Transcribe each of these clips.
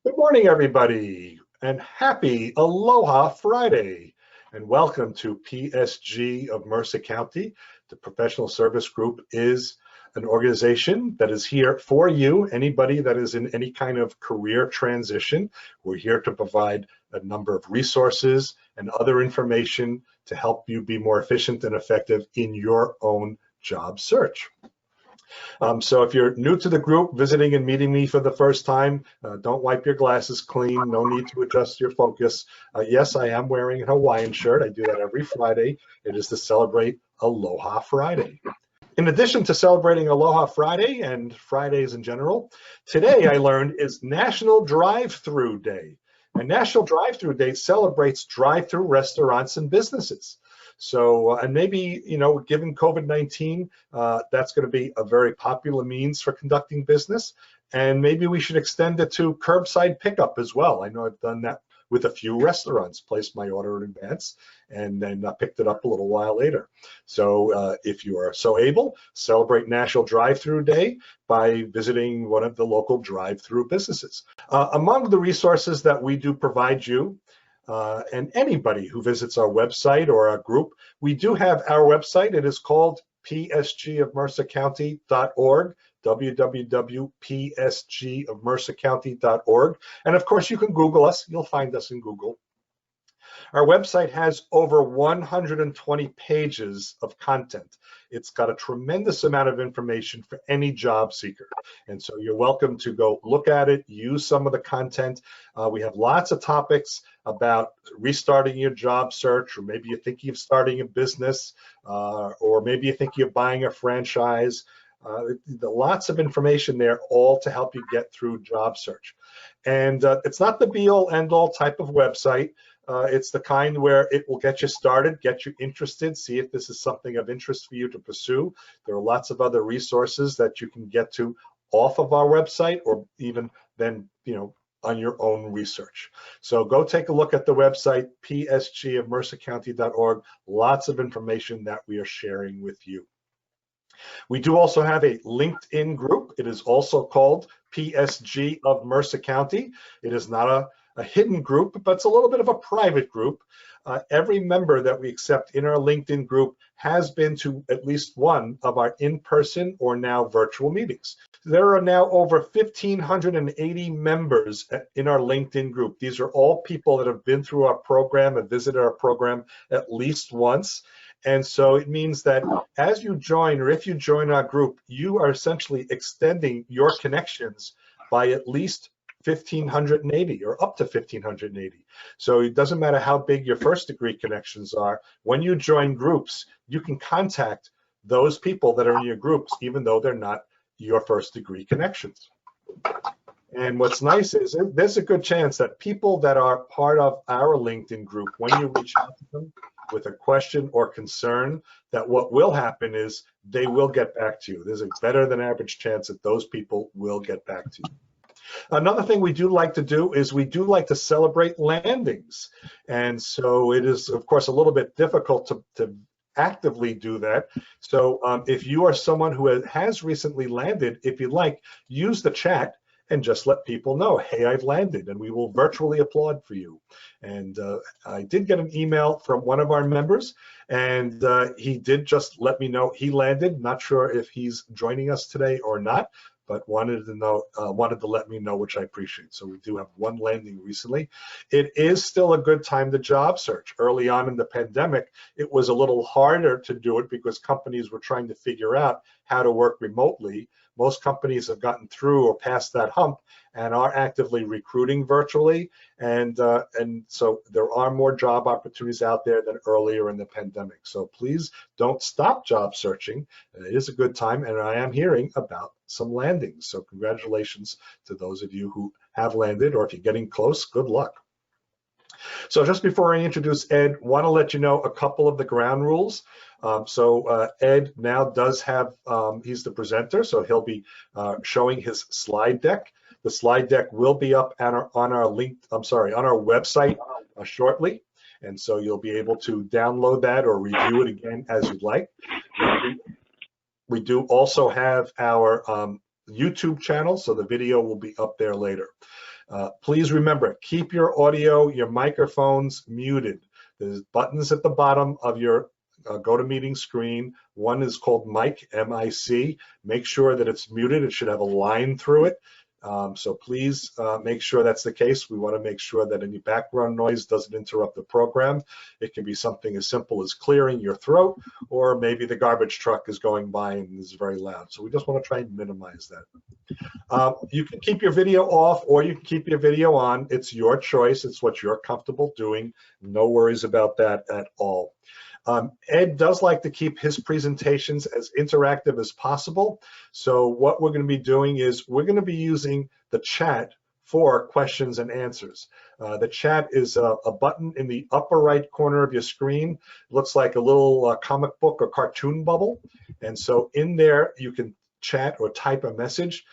Good morning, everybody, and happy Aloha Friday. And welcome to PSG of Mercer County. The Professional Service Group is an organization that is here for you, anybody that is in any kind of career transition. We're here to provide a number of resources and other information to help you be more efficient and effective in your own job search. So if you're new to the group, visiting and meeting me for the first time, don't wipe your glasses clean. No need to adjust your focus. Yes, I am wearing a Hawaiian shirt. I do that every Friday. It is to celebrate Aloha Friday. In addition to celebrating Aloha Friday and Fridays in general, today I learned is National DriveThru Day. And National DriveThru Day celebrates drive-through restaurants and businesses. So, and maybe, given COVID-19, that's going to be a very popular means for conducting business. And maybe we should extend it to curbside pickup as well. I know I've done that with a few restaurants, placed my order in advance and then picked it up a little while later. So if you are so able, celebrate National DriveThru Day by visiting one of the local drive-through businesses. Among the resources that we do provide you, and anybody who visits our website or our group, we do have our website. It is called psgofmercercounty.org, www.psgofmercercounty.org. And of course, you can Google us. You'll find us in Google. Our website has over 120 pages of content. It's got a tremendous amount of information for any job seeker. And so you're welcome to go look at it, use some of the content. We have lots of topics about restarting your job search, or maybe you're thinking of starting a business, or maybe you're thinking of buying a franchise. Lots of information there, all to help you get through job search. And it's not the be-all, end-all type of website. It's the kind where it will get you started, get you interested, see if this is something of interest for you to pursue. There are lots of other resources that you can get to off of our website, or even then, on your own research. So go take a look at the website, psgofmercercounty.org. Lots of information that we are sharing with you. We do also have a LinkedIn group. It is also called PSG of Mercer County. It is not a hidden group, but it's a little bit of a private group. Every member that we accept in our LinkedIn group has been to at least one of our in-person or now virtual meetings. There are now over 1,580 members in our LinkedIn group. These are all people that have been through our program and visited our program at least once. And so it means that as you join, or if you join our group, you are essentially extending your connections by at least 1,580 or up to 1,580. So it doesn't matter how big your first degree connections are. When you join groups, you can contact those people that are in your groups, even though they're not your first degree connections. And what's nice is there's a good chance that people that are part of our LinkedIn group, when you reach out to them with a question or concern, that what will happen is they will get back to you. There's a better than average chance that those people will get back to you. Another thing we do like to do is we do like to celebrate landings. And so it is, of course, a little bit difficult to actively do that. So if you are someone who has recently landed, if you'd like, use the chat and just let people know, hey, I've landed, and we will virtually applaud for you. And I did get an email from one of our members, and he did just let me know he landed. Not sure if he's joining us today or not, but wanted to let me know, which I appreciate. So we do have one landing recently. It is still a good time to job search. Early on in the pandemic, it was a little harder to do it because companies were trying to figure out how to work remotely. Most companies have gotten through or past that hump and are actively recruiting virtually. And so there are more job opportunities out there than earlier in the pandemic. So please don't stop job searching. It is a good time, and I am hearing about some landings. So congratulations to those of you who have landed, or if you're getting close, good luck. So just before I introduce Ed, want to let you know a couple of the ground rules. Ed now does have, he's the presenter, so he'll be showing his slide deck. The slide deck will be up on our website shortly. And so you'll be able to download that or review it again as you'd like. We do also have our YouTube channel, so the video will be up there later. Please remember, keep your audio, your microphones muted. There's buttons at the bottom of your GoToMeeting screen. One is called mic, M-I-C. Make sure that it's muted. It should have a line through it. So please make sure that's the case. We want to make sure that any background noise doesn't interrupt the program. It can be something as simple as clearing your throat, or maybe the garbage truck is going by and is very loud. So we just want to try and minimize that. You can keep your video off or you can keep your video on. It's your choice. It's what you're comfortable doing. No worries about that at all. Ed does like to keep his presentations as interactive as possible. So what we're going to be doing is we're going to be using the chat for questions and answers. The chat is a button in the upper right corner of your screen. It looks like a little comic book or cartoon bubble. And so in there, you can chat or type a message.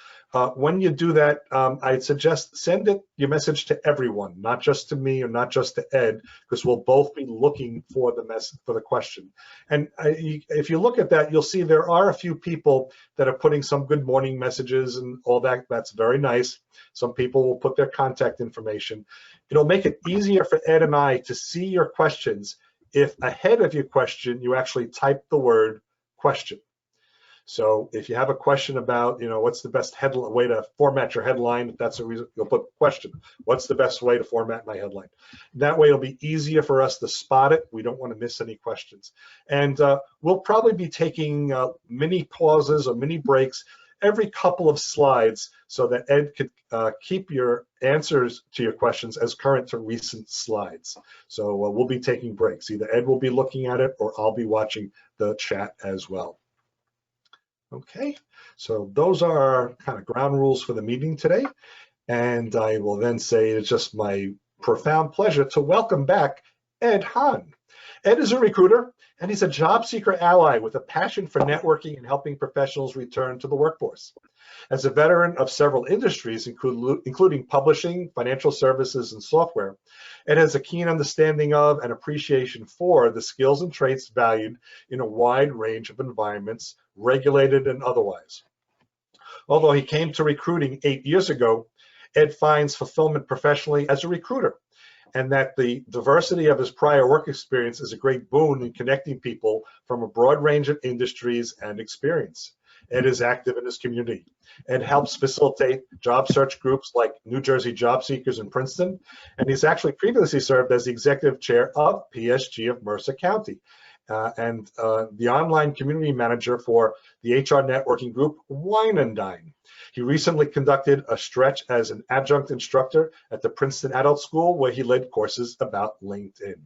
When you do that, I'd suggest send your message to everyone, not just to me or not just to Ed, because we'll both be looking for the question. And if you look at that, you'll see there are a few people that are putting some good morning messages and all that. That's very nice. Some people will put their contact information. It'll make it easier for Ed and I to see your questions if ahead of your question, you actually type the word question. So if you have a question about, what's the best way to format your headline, if that's the reason, you'll put question. What's the best way to format my headline? That way it'll be easier for us to spot it. We don't want to miss any questions. And we'll probably be taking mini pauses or mini breaks every couple of slides so that Ed could keep your answers to your questions as current to recent slides. So we'll be taking breaks. Either Ed will be looking at it or I'll be watching the chat as well. Okay, so those are our kind of ground rules for the meeting today. And I will then say it's just my profound pleasure to welcome back Ed Hahn. Ed is a recruiter and he's a job seeker ally with a passion for networking and helping professionals return to the workforce. As a veteran of several industries, including publishing, financial services, and software, Ed has a keen understanding of and appreciation for the skills and traits valued in a wide range of environments, regulated and otherwise. Although he came to recruiting 8 years ago, Ed finds fulfillment professionally as a recruiter, and that the diversity of his prior work experience is a great boon in connecting people from a broad range of industries and experience. Ed is active in his community. Ed helps facilitate job search groups like New Jersey Job Seekers in Princeton, and he's actually previously served as the executive chair of PSG of Mercer County, and the online community manager for the HR networking group Wine and Dine. He recently conducted a stretch as an adjunct instructor at the Princeton Adult School, where he led courses about LinkedIn.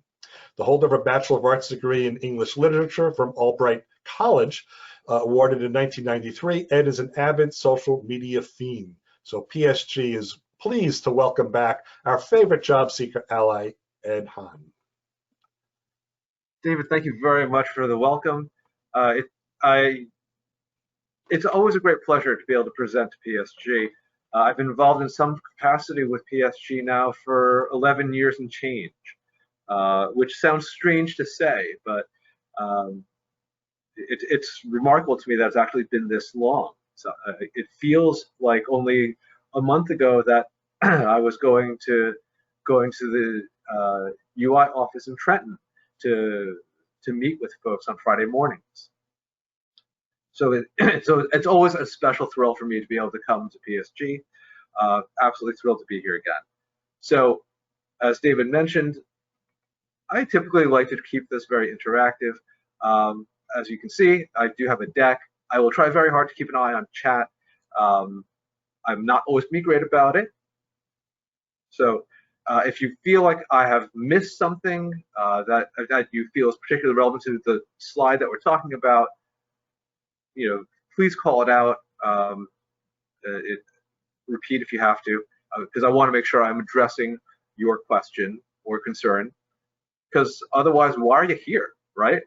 The holder of a Bachelor of Arts degree in English Literature from Albright College, awarded in 1993, Ed is an avid social media fiend. So PSG is pleased to welcome back our favorite job seeker ally, Ed Hahn. David, thank you very much for the welcome. It's always a great pleasure to be able to present to PSG. I've been involved in some capacity with PSG now for 11 years and change, which sounds strange to say, but it's remarkable to me that it's actually been this long. So it feels like only a month ago that I was going to the UI office in Trenton to meet with folks on Friday mornings. So it's always a special thrill for me to be able to come to PSG. Absolutely thrilled to be here again. So as David mentioned, I typically like to keep this very interactive. As you can see, I do have a deck. I will try very hard to keep an eye on chat. I'm not always be great about it. So if you feel like I have missed something that you feel is particularly relevant to the slide that we're talking about, please call it out. Repeat if you have to, because I want to make sure I'm addressing your question or concern. Because otherwise, why are you here, right?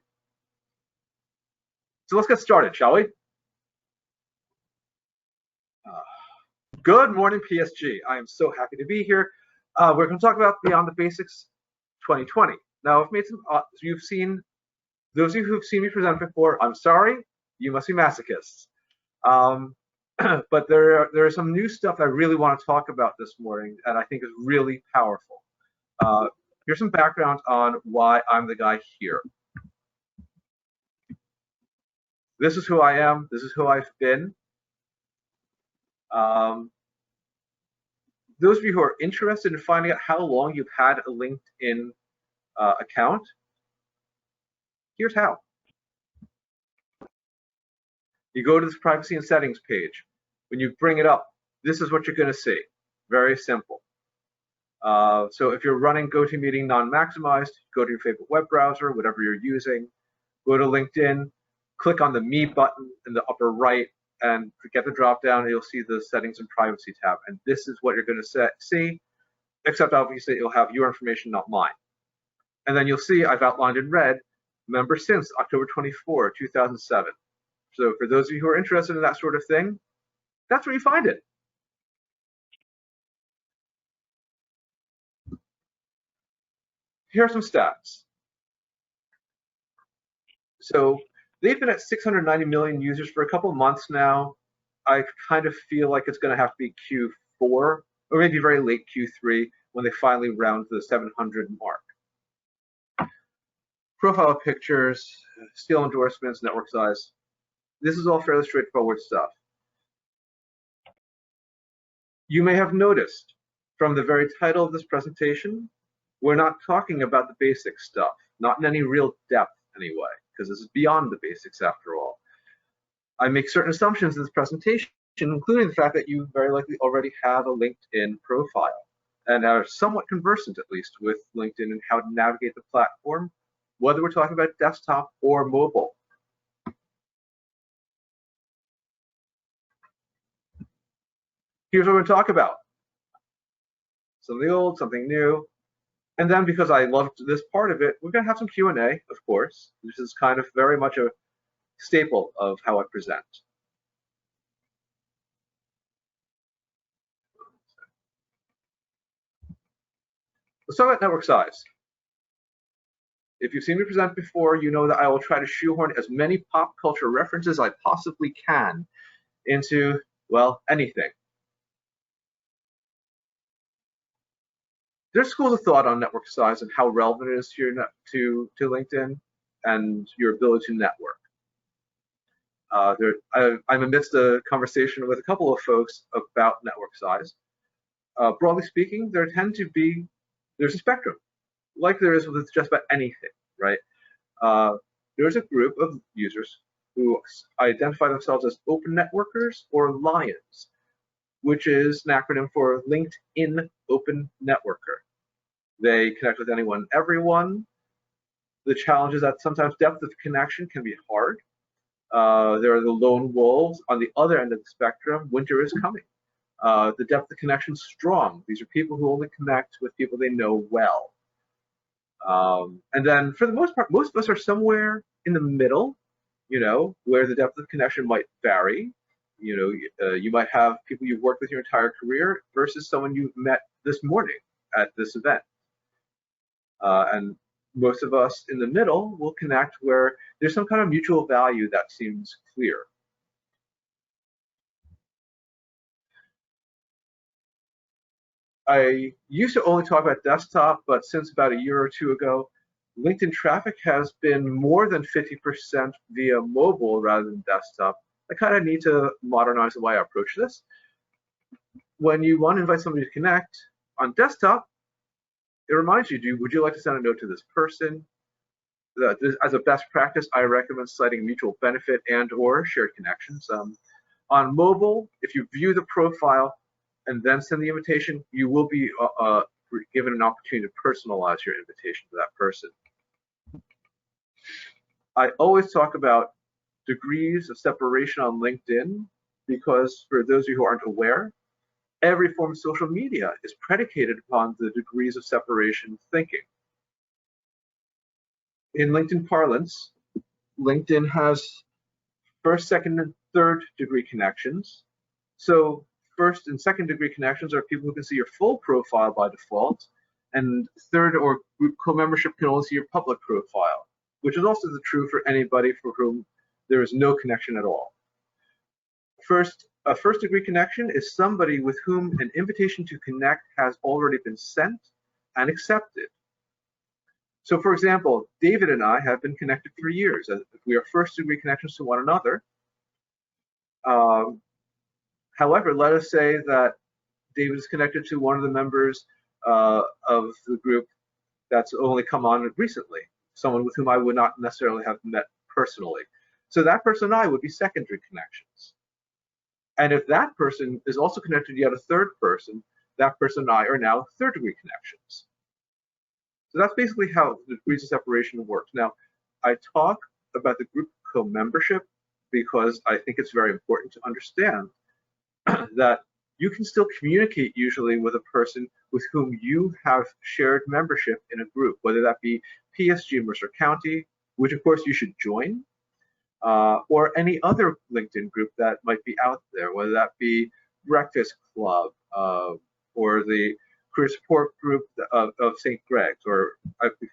So let's get started, shall we? Good morning, PSG. I am so happy to be here. We're going to talk about Beyond the Basics 2020. Now, I've made some. Those of you who've seen me present before, I'm sorry. You must be masochists. but there are some new stuff I really want to talk about this morning, and I think is really powerful. Here's some background on why I'm the guy here. This is who I am. This is who I've been. Those of you who are interested in finding out how long you've had a LinkedIn account, here's how. You go to this privacy and settings page. When you bring it up, this is what you're going to see. Very simple. So if you're running GoToMeeting non-maximized, go to your favorite web browser, whatever you're using, go to LinkedIn, click on the Me button in the upper right, and get the drop down, and you'll see the settings and privacy tab. And this is what you're going to see, except obviously it'll have your information, not mine. And then you'll see I've outlined in red, member since October 24, 2007. So for those of you who are interested in that sort of thing, that's where you find it. Here are some stats. So they've been at 690 million users for a couple months now. I kind of feel like it's going to have to be Q4 or maybe very late Q3 when they finally round the 700 mark. Profile pictures, steal endorsements, network size. This is all fairly straightforward stuff. You may have noticed from the very title of this presentation, we're not talking about the basic stuff, not in any real depth anyway, because this is beyond the basics after all. I make certain assumptions in this presentation, including the fact that you very likely already have a LinkedIn profile and are somewhat conversant, at least, with LinkedIn and how to navigate the platform, whether we're talking about desktop or mobile. Here's what we're going to talk about. Something old, something new. And then because I loved this part of it, we're going to have some Q&A, of course. This is kind of very much a staple of how I present. Let's talk about network size. If you've seen me present before, you know that I will try to shoehorn as many pop culture references as I possibly can into, well, anything. There's schools of thought on network size and how relevant it is to LinkedIn and your ability to network. I'm amidst a conversation with a couple of folks about network size. Broadly speaking, there's a spectrum, like there is with just about anything, right? There's a group of users who identify themselves as open networkers or Lions, which is an acronym for LinkedIn Open Networker. They connect with anyone and everyone. The challenge is that sometimes depth of connection can be hard. There are the lone wolves on the other end of the spectrum. Winter is coming. The depth of connection is strong. These are people who only connect with people they know well. And then for the most part, most of us are somewhere in the middle, you know, where the depth of connection might vary. You know, you might have people you've worked with your entire career versus someone you've met this morning at this event. And most of us in the middle will connect where there's some kind of mutual value that seems clear. I used to only talk about desktop, but since about a year or two ago, LinkedIn traffic has been more than 50% via mobile rather than desktop. I kind of need to modernize the way I approach this. When you want to invite somebody to connect on desktop, it reminds you, would you like to send a note to this person? As a best practice, I recommend citing mutual benefit and or shared connections. On mobile, if you view the profile and then send the invitation, you will be given an opportunity to personalize your invitation to that person. I always talk about degrees of separation on LinkedIn because for those of you who aren't aware, every form of social media is predicated upon the degrees of separation thinking. In LinkedIn parlance, LinkedIn has first, second, and third degree connections. So first and second degree connections are people who can see your full profile by default, and third or group co-membership can only see your public profile, which is also true for anybody for whom there is no connection at all. First A first-degree connection is somebody with whom an invitation to connect has already been sent and accepted. So, for example, David and I have been connected for years. We are first-degree connections to one another. However, let us say that David is connected to one of the members of the group that's only come on recently, someone with whom I would not necessarily have met personally. So that person and I would be secondary connections. And if that person is also connected to yet a third person, that person and I are now third-degree connections. So that's basically how the degrees of separation works. Now, I talk about the group co-membership because I think it's very important to understand that you can still communicate usually with a person with whom you have shared membership in a group, whether that be PSG Mercer County, which of course you should join, or any other LinkedIn group that might be out there, whether that be Breakfast Club or the career support group of St. Greg's, or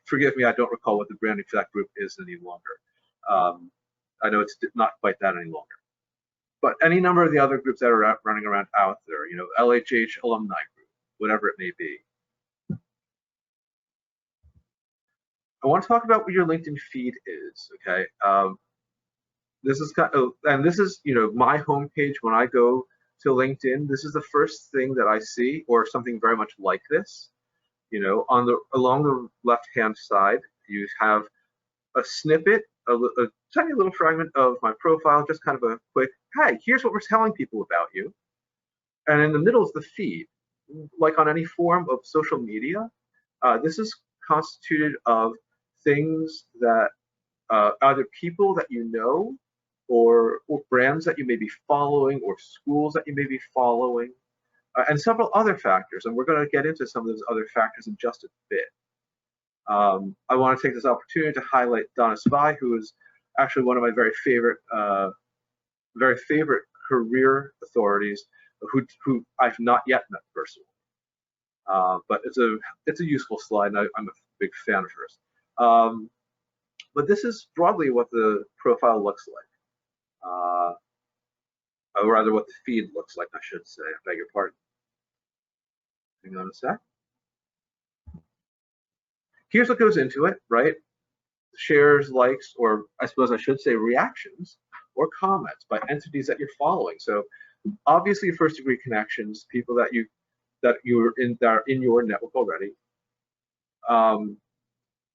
forgive me, I don't recall what the branding for that group is any longer. I know it's not quite that any longer. But any number of the other groups that are running around out there, you know, LHH alumni group, whatever it may be. I want to talk about what your LinkedIn feed is, okay? This is this is, you know, my homepage when I go to LinkedIn. This is the first thing that I see, or something very much like this. You know, along the left-hand side, you have a snippet, a tiny little fragment of my profile, just kind of a quick, hey, here's what we're telling people about you. And in the middle is the feed. Like on any form of social media, this is constituted of things that either people that you know, or brands that you may be following, or schools that you may be following, and several other factors. And we're going to get into some of those other factors in just a bit. I want to take this opportunity to highlight Donna Svai, who is actually one of my very favorite career authorities, who I've not yet met personally. But it's a useful slide, and I'm a big fan of hers. But this is broadly what the profile looks like, or rather what the feed looks like, I should say. I beg your pardon. Hang on a sec. Here's what goes into it, right? Shares, likes, or I suppose I should say reactions or comments by entities that you're following. So obviously first-degree connections, people that are in your network already,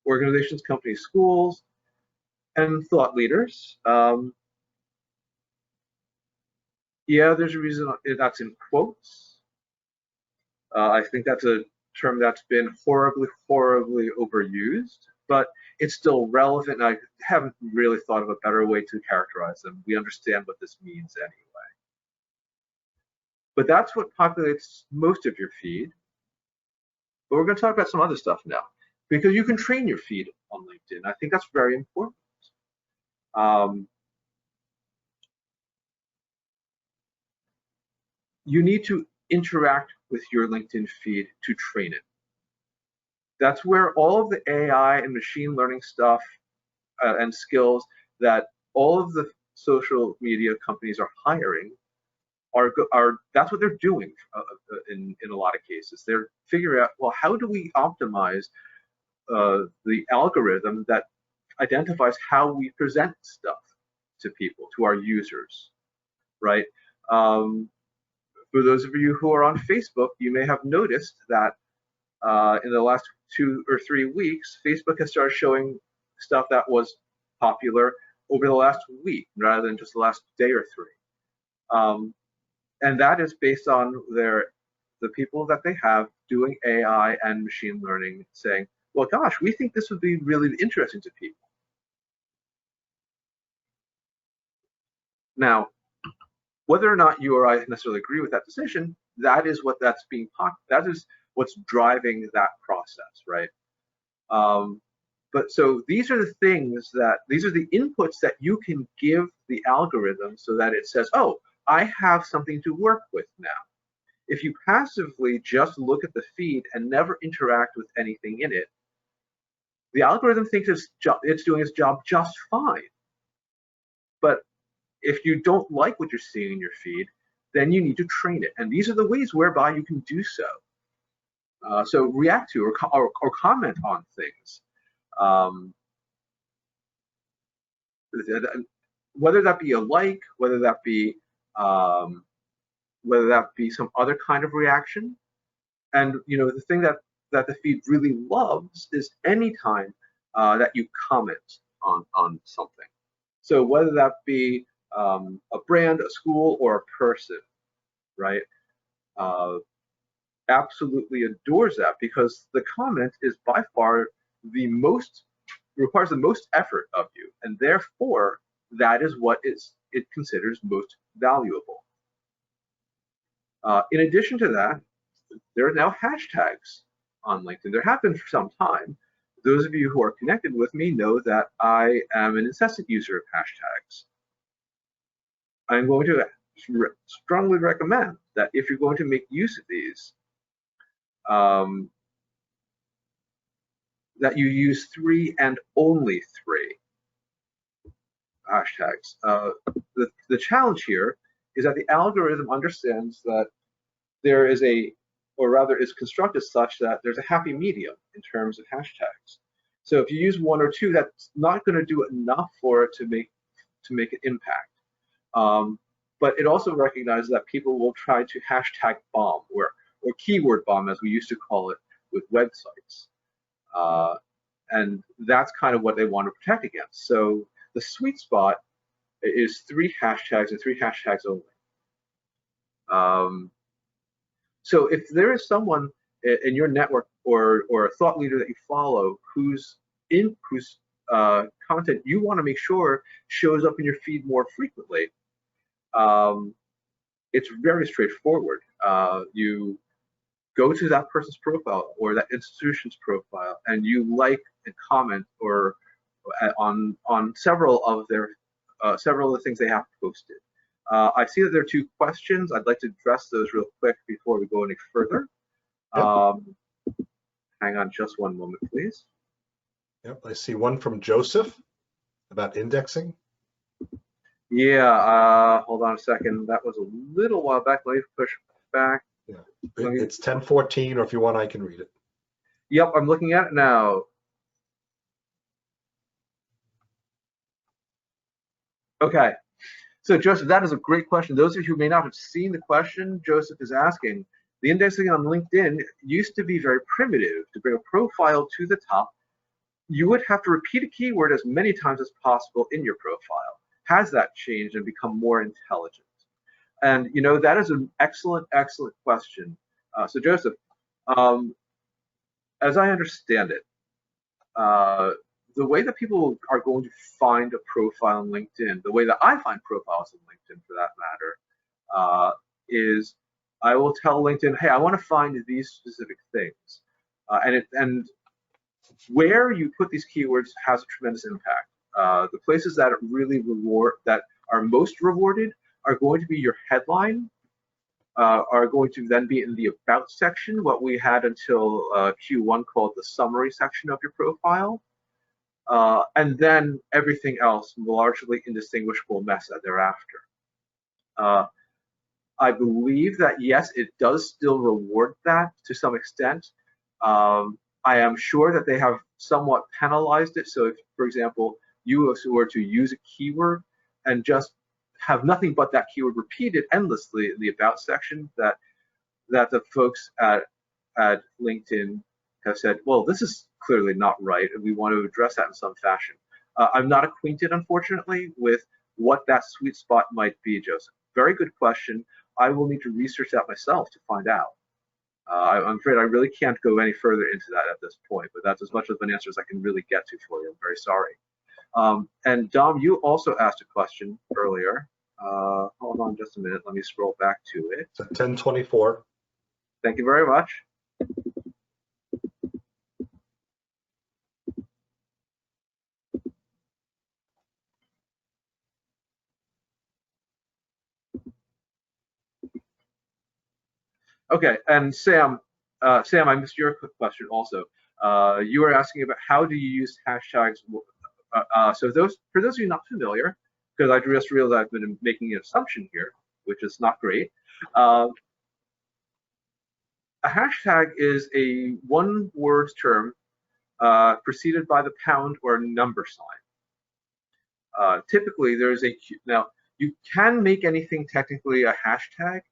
organizations, companies, schools, and thought leaders. Yeah, there's a reason that's in quotes. I think that's a term that's been horribly overused, but it's still relevant, and I haven't really thought of a better way to characterize them. We understand what this means anyway. But that's what populates most of your feed. But we're going to talk about some other stuff now, because you can train your feed on LinkedIn. I think that's very important. You need to interact with your LinkedIn feed to train it. That's where all of the AI and machine learning stuff and skills that all of the social media companies are hiring that's what they're doing in a lot of cases. They're figuring out, well, how do we optimize the algorithm that identifies how we present stuff to people, to our users, right? For those of you who are on Facebook, you may have noticed that in the last 2 or 3 weeks, Facebook has started showing stuff that was popular over the last week rather than just the last day or 3. And that is based on the people that they have doing AI and machine learning, saying, well, gosh, we think this would be really interesting to people. Now, whether or not you or I necessarily agree with that decision, that is that is what's driving that process, right? But so these are the inputs that you can give the algorithm so that it says, oh, I have something to work with now. If you passively just look at the feed and never interact with anything in it, the algorithm thinks it's doing its job just fine. But if you don't like what you're seeing in your feed, then you need to train it. And these are the ways whereby you can do so. So react to or comment on things. Whether that be a like, whether that be some other kind of reaction. And the thing that the feed really loves is anytime that you comment on something. So whether that be a brand, a school, or a person, right? Absolutely adores that, because the comment is by far requires the most effort of you, and therefore that is what it considers most valuable. In addition to that, there are now hashtags on LinkedIn. There have been for some time. Those of you who are connected with me know that I am an incessant user of hashtags. I'm going to strongly recommend that if you're going to make use of these, that you use 3 and only 3 hashtags. The challenge here is that the algorithm understands that there is or rather is constructed such that there's a happy medium in terms of hashtags. So if you use 1 or 2, that's not going to do enough for it to make an impact. But it also recognizes that people will try to hashtag bomb or keyword bomb, as we used to call it, with websites. And that's kind of what they want to protect against. So the sweet spot is 3 hashtags and 3 hashtags only. So if there is someone in your network or a thought leader that you follow whose content you want to make sure shows up in your feed more frequently, it's very straightforward. You go to that person's profile or that institution's profile, and you like and comment or on several of the things they have posted. I see that there are 2 questions. I'd like to address those real quick before we go any further. Yep. Hang on just one moment, please. Yep, I see one from Joseph about indexing. Yeah, hold on a second. That was a little while back. Let me push back. Yeah, it's 10:14, or if you want, I can read it. Yep, I'm looking at it now. Okay. So Joseph, that is a great question. Those of you who may not have seen the question Joseph is asking, the indexing on LinkedIn used to be very primitive. To bring a profile to the top, you would have to repeat a keyword as many times as possible in your profile. Has that changed and become more intelligent? And that is an excellent, excellent question. So Joseph, as I understand it, the way that people are going to find a profile on LinkedIn, the way that I find profiles on LinkedIn for that matter, is I will tell LinkedIn, hey, I want to find these specific things. And where you put these keywords has a tremendous impact. The places that really are most rewarded are going to be your headline, are going to then be in the about section, what we had until Q1 called the summary section of your profile. And then everything else, largely indistinguishable mess thereafter. I believe that, yes, it does still reward that to some extent. I am sure that they have somewhat penalized it. So if, for example, you were to use a keyword and just have nothing but that keyword repeated endlessly in the about section, that the folks at LinkedIn have said, well, this is clearly not right, and we want to address that in some fashion. I'm not acquainted, unfortunately, with what that sweet spot might be, Joseph. Very good question. I will need to research that myself to find out. I'm afraid I really can't go any further into that at this point, but that's as much of an answer as I can really get to for you. I'm very sorry. And Dom, you also asked a question earlier. Hold on just a minute. Let me scroll back to it. It's at 10:24. Thank you very much. Okay, and Sam, I missed your quick question also. You were asking about how do you use hashtags. So for those of you not familiar, because I just realized I've been making an assumption here which is not great. A hashtag is a one-word term preceded by the pound or number sign. Typically, there's now you can make anything technically a hashtag.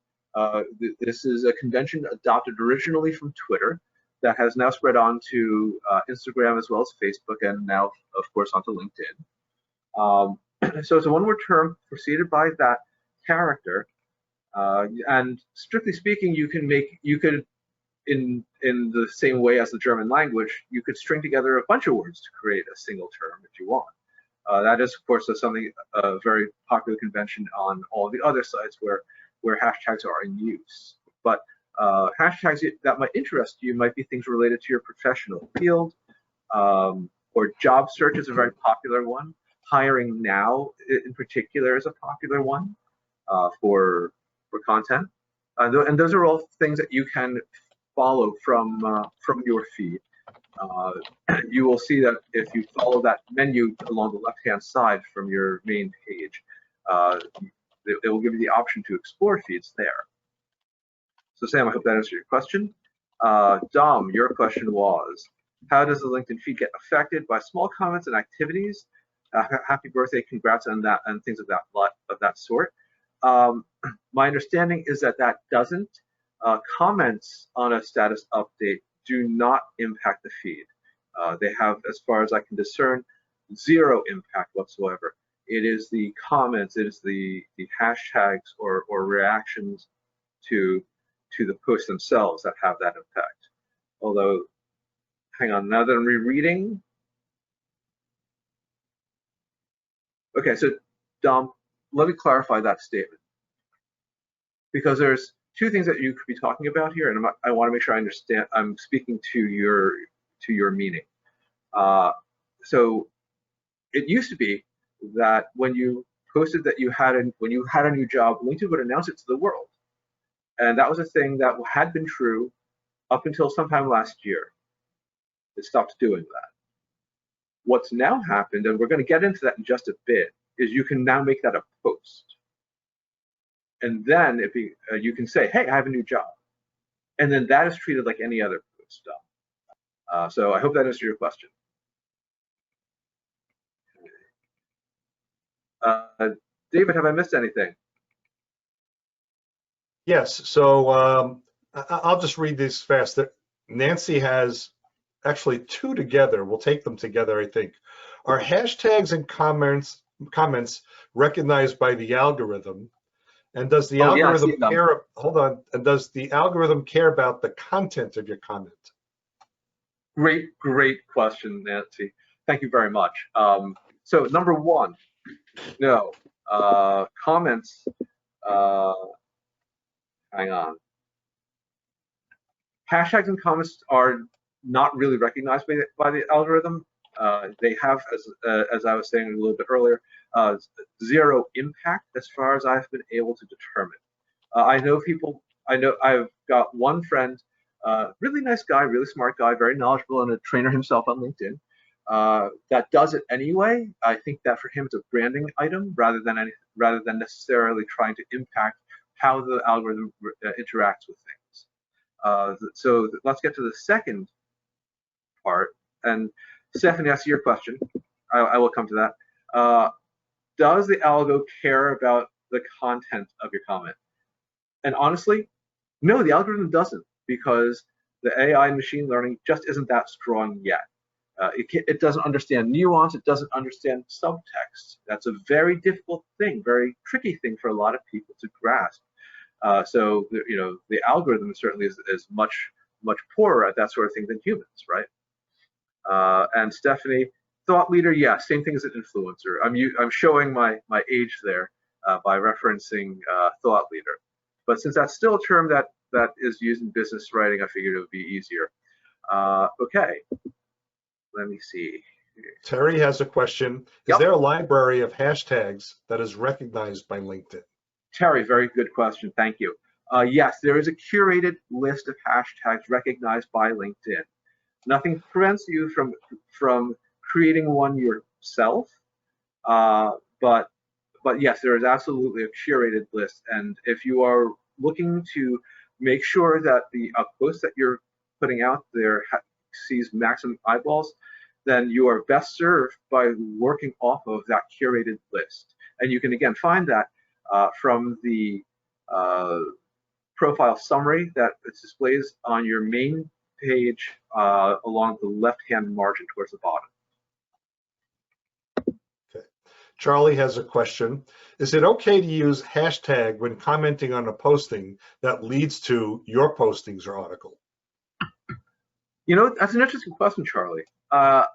This is a convention adopted originally from Twitter that has now spread on to Instagram as well as Facebook, and now, of course, onto LinkedIn. So it's a one-word term preceded by that character, and strictly speaking, you could in the same way as the German language, you could string together a bunch of words to create a single term if you want. That is, of course, a very popular convention on all the other sites where hashtags are in use. But hashtags that might interest you might be things related to your professional field, or job search is a very popular one. Hiring now, in particular, is a popular one for content, and those are all things that you can follow from your feed. You will see that if you follow that menu along the left-hand side from your main page, it will give you the option to explore feeds there. So Sam, I hope that answered your question. Dom, your question was, how does the LinkedIn feed get affected by small comments and activities? Happy birthday, congrats on that, and things of that sort. My understanding is that doesn't. Comments on a status update do not impact the feed. They have, as far as I can discern, zero impact whatsoever. It is the comments, it is the hashtags or reactions to the posts themselves that have that effect. Although, hang on, now that I'm rereading. Okay, so Dom, let me clarify that statement, because there's two things that you could be talking about here, and I want to make sure I understand. I'm speaking to your meaning. So it used to be that when you posted that when you had a new job, LinkedIn would announce it to the world, and that was a thing that had been true up until sometime last year. It stopped doing that. What's now happened, and we're going to get into that in just a bit, is you can now make that a post. And then you can say, hey, I have a new job. And then that is treated like any other post stuff. So I hope that answered your question. David, have I missed anything? Yes, so I'll just read these fast. Nancy has actually two together. We'll take them together, I think. Are hashtags and comments recognized by the algorithm? And does the algorithm care? Hold on. And does the algorithm care about the content of your comment? Great question, Nancy. Thank you very much. So number one, no. Comments. Hang on. Hashtags and comments are not really recognized by the algorithm. They have, as I was saying a little bit earlier, zero impact as far as I've been able to determine. I've got one friend, really nice guy, really smart guy, very knowledgeable, and a trainer himself on LinkedIn, that does it anyway. I think that for him it's a branding item rather than necessarily trying to impact how the algorithm interacts with things. So let's get to the second part. And Stephanie, I see your question. I will come to that. Does the algo care about the content of your comment? And honestly, no, the algorithm doesn't, because the AI and machine learning just isn't that strong yet. It doesn't understand nuance. It doesn't understand subtext. That's a very difficult thing, very tricky thing for a lot of people to grasp. So the algorithm certainly is much poorer at that sort of thing than humans, right? And Stephanie, thought leader, yeah, same thing as an influencer. I'm showing my age there by referencing thought leader. But since that's still a term that is used in business writing, I figured it would be easier. Okay, let me see. Terry has a question. Is there a library of hashtags that is recognized by LinkedIn? Terry, very good question. Thank you. Yes, there is a curated list of hashtags recognized by LinkedIn. Nothing prevents you from creating one yourself, but but yes, there is absolutely a curated list. And if you are looking to make sure that the post that you're putting out there sees maximum eyeballs, then you are best served by working off of that curated list. And you can again find that from the profile summary that displays on your main page along the left-hand margin towards the bottom. Okay. Charlie has a question. Is it okay to use hashtag when commenting on a posting that leads to your postings or article? You know, that's an interesting question, Charlie. I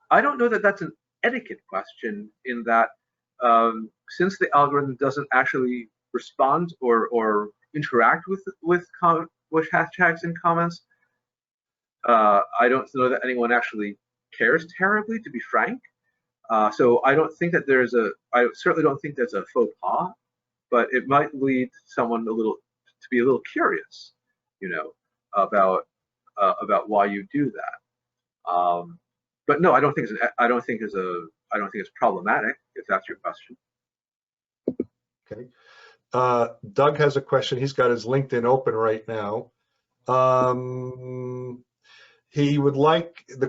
don't know that that's an etiquette question in that since the algorithm doesn't actually respond or interact with hashtags and comments, I don't know that anyone actually cares terribly, to be frank. So I don't think that I certainly don't think there's a faux pas, but it might lead someone to be a little curious, you know, about why you do that. But no, I don't think it's problematic, if that's your question. Okay. Doug has a question. He's got his LinkedIn open right now. The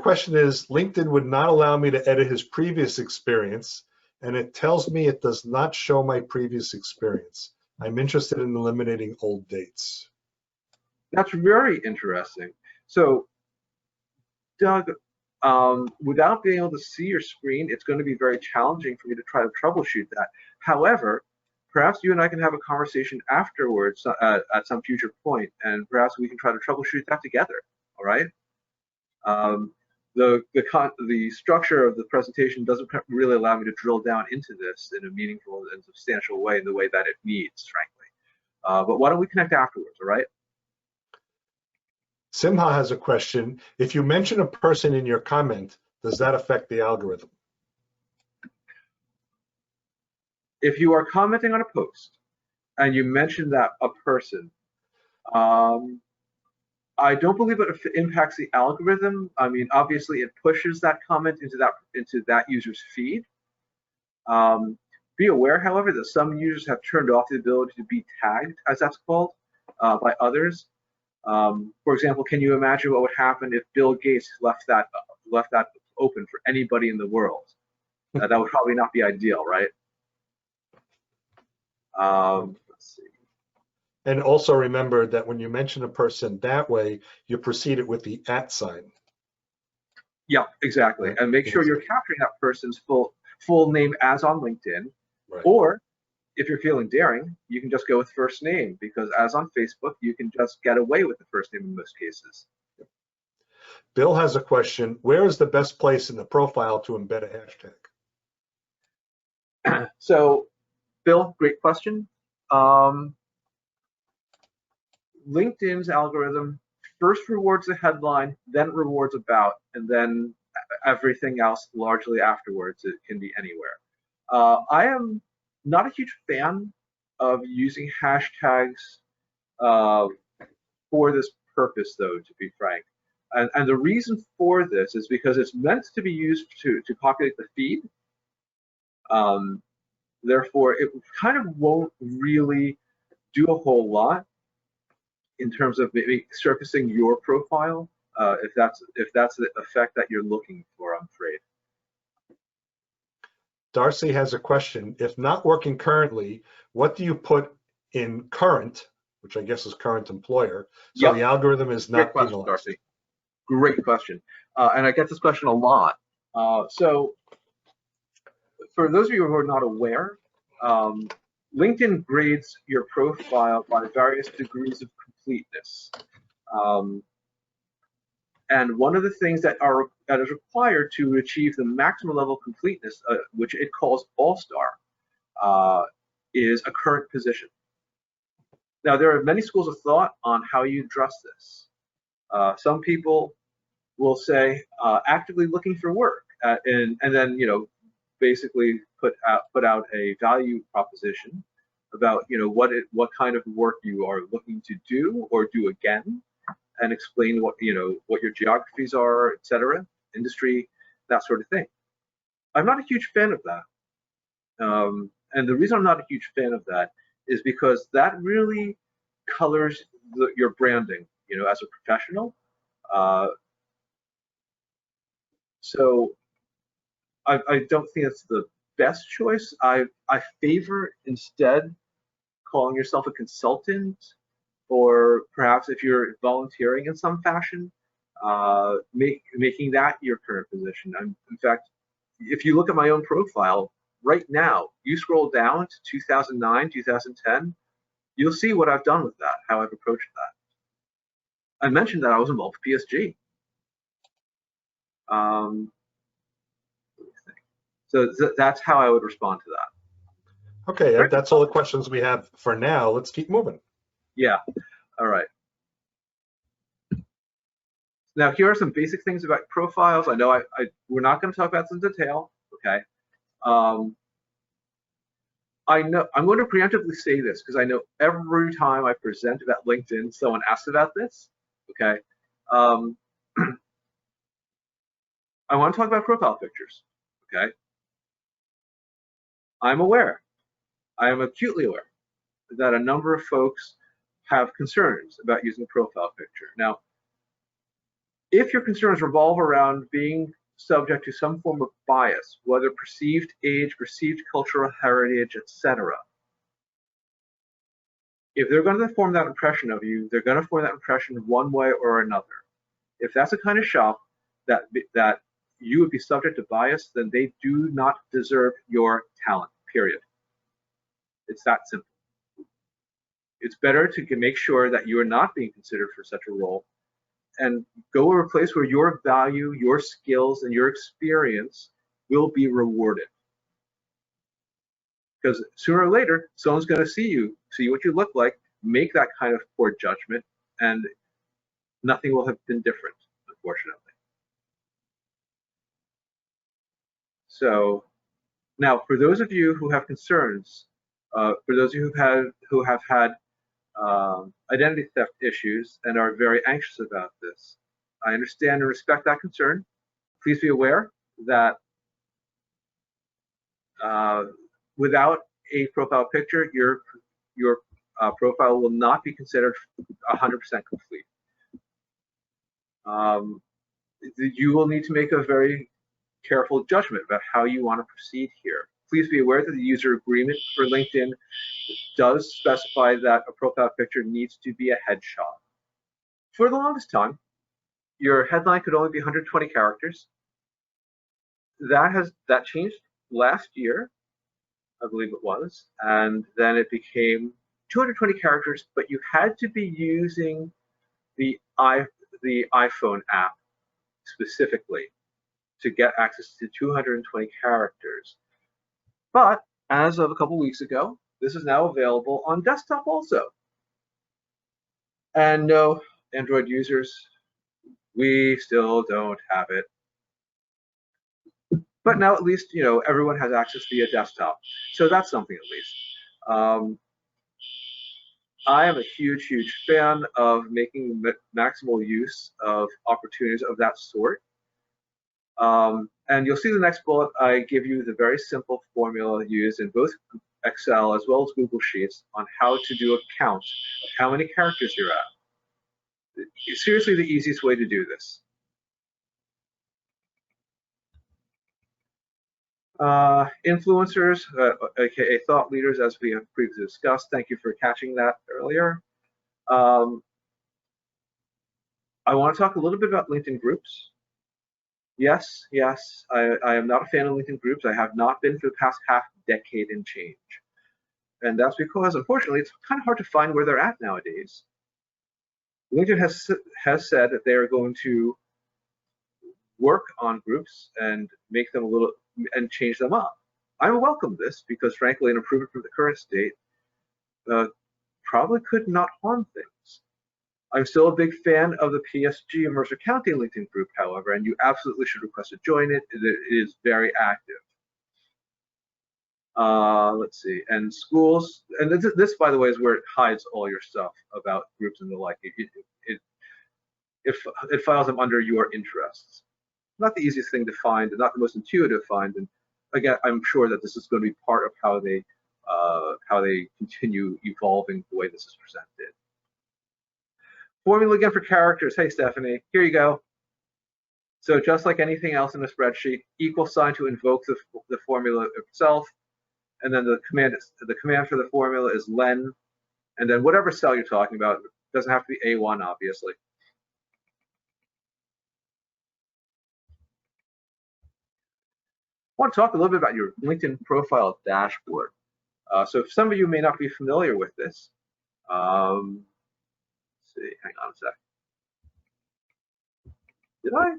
question is, LinkedIn would not allow me to edit his previous experience, and it tells me it does not show my previous experience. I'm interested in eliminating old dates. That's very interesting. So, Doug, without being able to see your screen, it's going to be very challenging for me to try to troubleshoot that. However, perhaps you and I can have a conversation afterwards at some future point, and perhaps we can try to troubleshoot that together. All right? The structure of the presentation doesn't really allow me to drill down into this in a meaningful and substantial way in the way that it needs, frankly. But why don't we connect afterwards? All right? Simha has a question. If you mention a person in your comment, does that affect the algorithm? If you are commenting on a post and you mention that a person, I don't believe it impacts the algorithm. I mean, obviously, it pushes that comment into that user's feed. Be aware, however, that some users have turned off the ability to be tagged, as that's called, by others. For example, can you imagine what would happen if Bill Gates left that open for anybody in the world? That would probably not be ideal, right? Let's see. And also remember that when you mention a person that way, you precede it with the @ sign. Yeah, exactly. And make sure you're capturing that person's full name as on LinkedIn. Right. Or if you're feeling daring, you can just go with first name, because as on Facebook, you can just get away with the first name in most cases. Bill has a question. Where is the best place in the profile to embed a hashtag? So, Bill, great question. LinkedIn's algorithm first rewards the headline, then rewards about, and then everything else largely afterwards. It can be anywhere. I am not a huge fan of using hashtags for this purpose, though, to be frank. And the reason for this is because it's meant to be used to populate the feed. Therefore, it kind of won't really do a whole lot in terms of maybe surfacing your profile, if that's the effect that you're looking for, I'm afraid. Darcy has a question. If not working currently, what do you put in current, which I guess is current employer, so the algorithm is not penalized? Darcy. Great question. And I get this question a lot. So for those of you who are not aware, LinkedIn grades your profile by various degrees of completeness. And one of the things that is required to achieve the maximum level of completeness, which it calls all-star, is a current position. Now, there are many schools of thought on how you address this. Some people will say actively looking for work, and then basically put out a value proposition about what kind of work you are looking to do or do again, and explain what your geographies are, etc., industry, that sort of thing. I'm not a huge fan of that. And the reason I'm not a huge fan of that is because that really colors your branding, as a professional. So I don't think it's the best choice. I favor instead calling yourself a consultant, or perhaps if you're volunteering in some fashion, making that your current position. In fact, if you look at my own profile right now, you scroll down to 2009, 2010, you'll see what I've done with that, how I've approached that. I mentioned that I was involved with PSG. So that's how I would respond to that. Okay, Ed, that's all the questions we have for now. Let's keep moving. Yeah, all right. Now, here are some basic things about profiles. I know we're not going to talk about this in detail, okay? I know I'm going to preemptively say this because I know every time I present about LinkedIn, someone asks about this, okay? I want to talk about profile pictures, okay? I'm aware, I am acutely aware that a number of folks have concerns about using a profile picture. Now, if your concerns revolve around being subject to some form of bias, whether perceived age, perceived cultural heritage, etc., if they're going to form that impression of you, they're going to form that impression one way or another. If that's the kind of shop that you would be subject to bias, then they do not deserve your talent, period. It's that simple. It's better to make sure that you are not being considered for such a role and go to a place where your value, your skills, and your experience will be rewarded. Because sooner or later, someone's going to see what you look like, make that kind of poor judgment, and nothing will have been different, unfortunately. So now, for those of you who have concerns, for those of you who have had identity theft issues and are very anxious about this, I understand and respect that concern. Please be aware that without a profile picture, your profile will not be considered 100% complete. You will need to make a very careful judgment about how you want to proceed here. Please be aware that the user agreement for LinkedIn does specify that a profile picture needs to be a headshot. For the longest time, your headline could only be 120 characters. That changed last year, I believe it was, and then it became 220 characters, but you had to be using the iPhone app specifically to get access to 220 characters. But as of a couple weeks ago, this is now available on desktop also. And no, Android users, we still don't have it. But now at least, everyone has access via desktop. So that's something at least. I am a huge, huge fan of making maximal use of opportunities of that sort. And you'll see the next bullet, I give you the very simple formula used in both Excel as well as Google Sheets on how to do a count of how many characters you're at. It's seriously the easiest way to do this. Influencers, aka thought leaders, as we have previously discussed. Thank you for catching that earlier. I want to talk a little bit about LinkedIn groups. Yes, I am not a fan of LinkedIn groups. I have not been for the past half decade and change. And that's because, unfortunately, it's kind of hard to find where they're at nowadays. LinkedIn has said that they are going to work on groups and make them and change them up. I welcome this because, frankly, an improvement from the current state probably could not harm things. I'm still a big fan of the PSG and Mercer County LinkedIn group, however, and you absolutely should request to join it. It is very active. Let's see, and schools, and this, by the way, is where it hides all your stuff about groups and the like. It files them under your interests. Not the easiest thing to find, and not the most intuitive find, and again, I'm sure that this is going to be part of how they continue evolving the way this is presented. Formula again for characters. Hey, Stephanie, here you go. So just like anything else in a spreadsheet, equal sign to invoke the formula itself, and then the command for the formula is len, and then whatever cell you're talking about. Doesn't have to be A1, obviously. I want to talk a little bit about your LinkedIn profile dashboard. So if some of you may not be familiar with this, let's see, hang on a sec. Did I?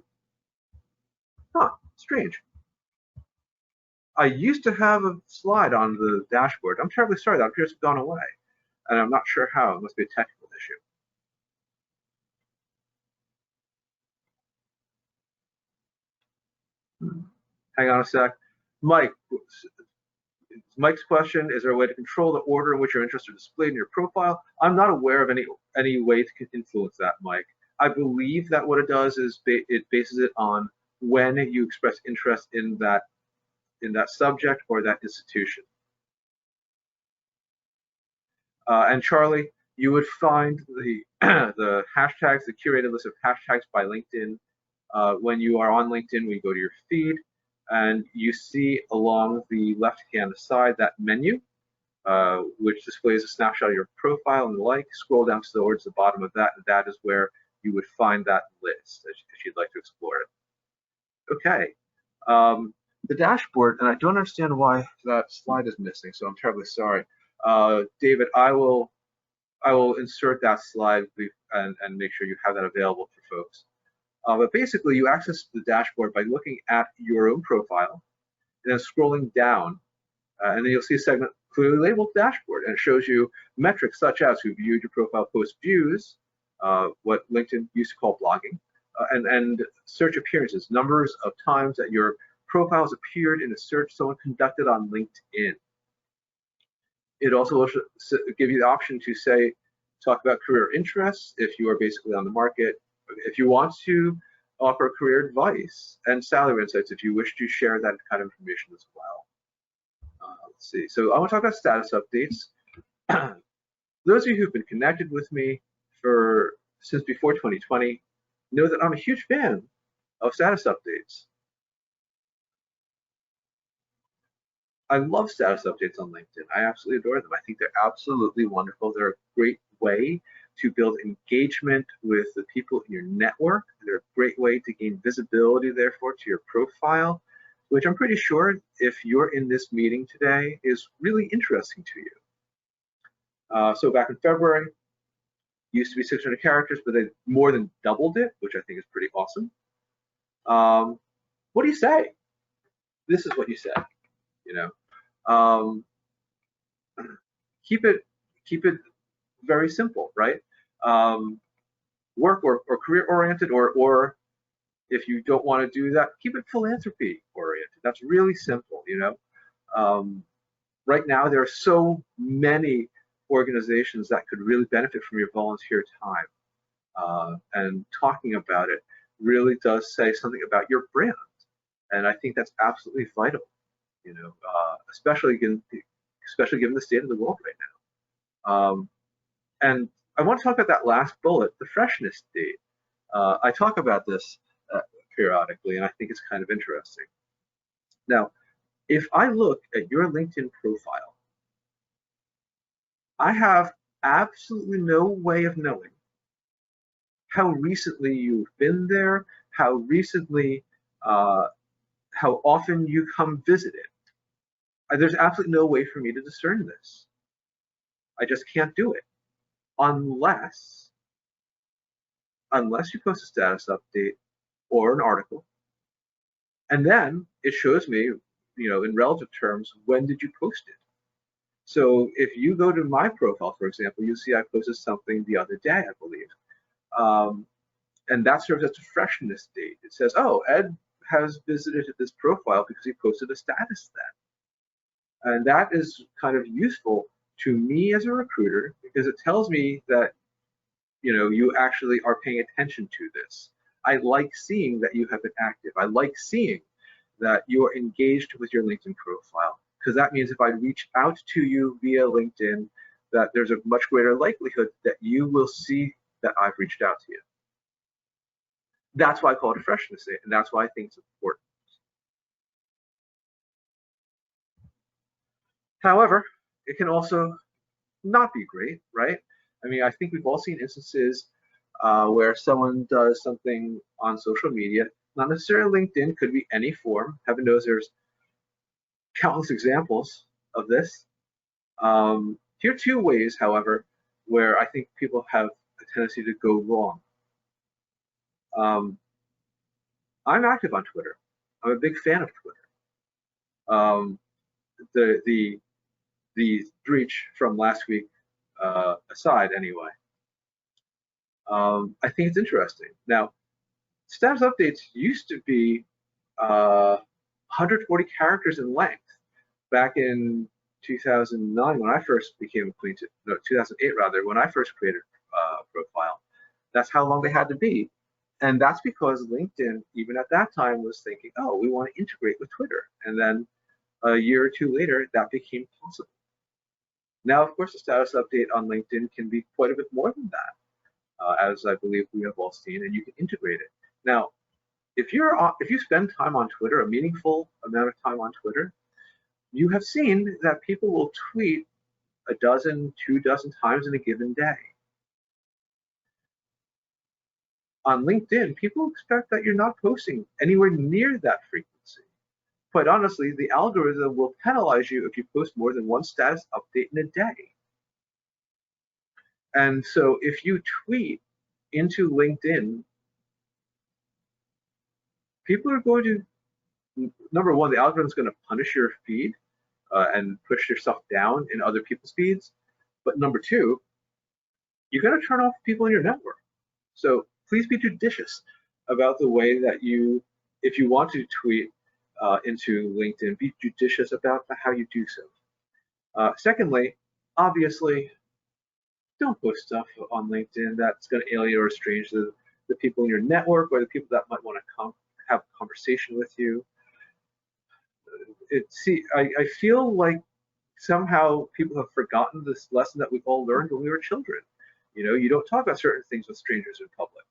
Huh, strange. I used to have a slide on the dashboard. I'm terribly sorry, that appears to have gone away. And I'm not sure how. It must be a technical issue. Hang on a sec. Mike's question, is there a way to control the order in which your interests are displayed in your profile? I'm not aware of any way to influence that, Mike. I believe that what it does is it bases it on when you express interest in that subject or that institution. And Charlie, you would find the the hashtags, the curated list of hashtags by LinkedIn. When you are on LinkedIn, we go to your feed, and you see along the left-hand side that menu, which displays a snapshot of your profile and the like. Scroll down towards the bottom of that, and that is where you would find that list if you'd like to explore it. Okay. The dashboard, and I don't understand why that slide is missing, so I'm terribly sorry. David, I will insert that slide and make sure you have that available for folks. But basically, you access the dashboard by looking at your own profile and then scrolling down, and then you'll see a segment clearly labeled dashboard, and it shows you metrics such as who viewed your profile post views, what LinkedIn used to call blogging, and search appearances, numbers of times that your profiles appeared in a search someone conducted on LinkedIn. It also will give you the option to say, talk about career interests if you are basically on the market. If you want to offer career advice and salary insights, if you wish to share that kind of information as well. Let's see. So I want to talk about status updates. Those of you who've been connected with me since before 2020 know that I'm a huge fan of status updates. I love status updates on LinkedIn. I absolutely adore them. I think they're absolutely wonderful. They're a great way to build engagement with the people in your network. They're a great way to gain visibility, therefore, to your profile, which I'm pretty sure, if you're in this meeting today, is really interesting to you. So back in February, used to be 600 characters, but they more than doubled it, which I think is pretty awesome. What do you say? This is what you said. You know, keep it very simple, right? Work or career oriented, or if you don't want to do that, keep it philanthropy oriented. That's really simple, you know. Right now, there are so many organizations that could really benefit from your volunteer time, and talking about it really does say something about your brand, and I think that's absolutely vital. You know, especially given the state of the world right now. And I want to talk about that last bullet, the freshness date. I talk about this periodically, and I think it's kind of interesting. Now, if I look at your LinkedIn profile, I have absolutely no way of knowing how recently you've been there, how recently, how often you come visit it. There's absolutely no way for me to discern this. I just can't do it unless you post a status update or an article, and then it shows me, you know, in relative terms, when did you post it. So if you go to my profile, for example, you see I posted something the other day, I believe, and that serves as a freshness date. It says, oh, Ed has visited this profile because he posted a status then. And that is kind of useful to me as a recruiter, because it tells me that, you know, you actually are paying attention to this. I like seeing that you have been active. I like seeing that you're engaged with your LinkedIn profile, because that means if I reach out to you via LinkedIn, that there's a much greater likelihood that you will see that I've reached out to you. That's why I call it a freshness date, and that's why I think it's important. However, it can also not be great, right? I mean, I think we've all seen instances where someone does something on social media, not necessarily LinkedIn, could be any form. Heaven knows there's countless examples of this. Here are two ways, however, where I think people have a tendency to go wrong. I'm active on Twitter. I'm a big fan of Twitter. The breach from last week aside, anyway, I think it's interesting. Now, status updates used to be 140 characters in length back in 2009 when I first became acquainted, no, 2008 rather, when I first created a profile. That's how long they had to be. And that's because LinkedIn, even at that time, was thinking, oh, we want to integrate with Twitter. And then a year or two later, that became possible. Now, of course, the status update on LinkedIn can be quite a bit more than that, as I believe we have all seen, and you can integrate it. Now, if you spend time on Twitter, a meaningful amount of time on Twitter, you have seen that people will tweet a dozen, 2 dozen times in a given day. On LinkedIn, people expect that you're not posting anywhere near that frequency. Quite honestly, the algorithm will penalize you if you post more than one status update in a day. And so if you tweet into LinkedIn, people are going to, number one, the algorithm is going to punish your feed and push yourself down in other people's feeds. But number two, you're going to turn off people in your network. So please be judicious about the way that you, if you want to tweet into LinkedIn, be judicious about how you do so. Secondly, obviously, don't post stuff on LinkedIn that's going to alienate or estrange the people in your network or the people that might want to have a conversation with you. I feel like somehow people have forgotten this lesson that we've all learned when we were children. You know, you don't talk about certain things with strangers in public.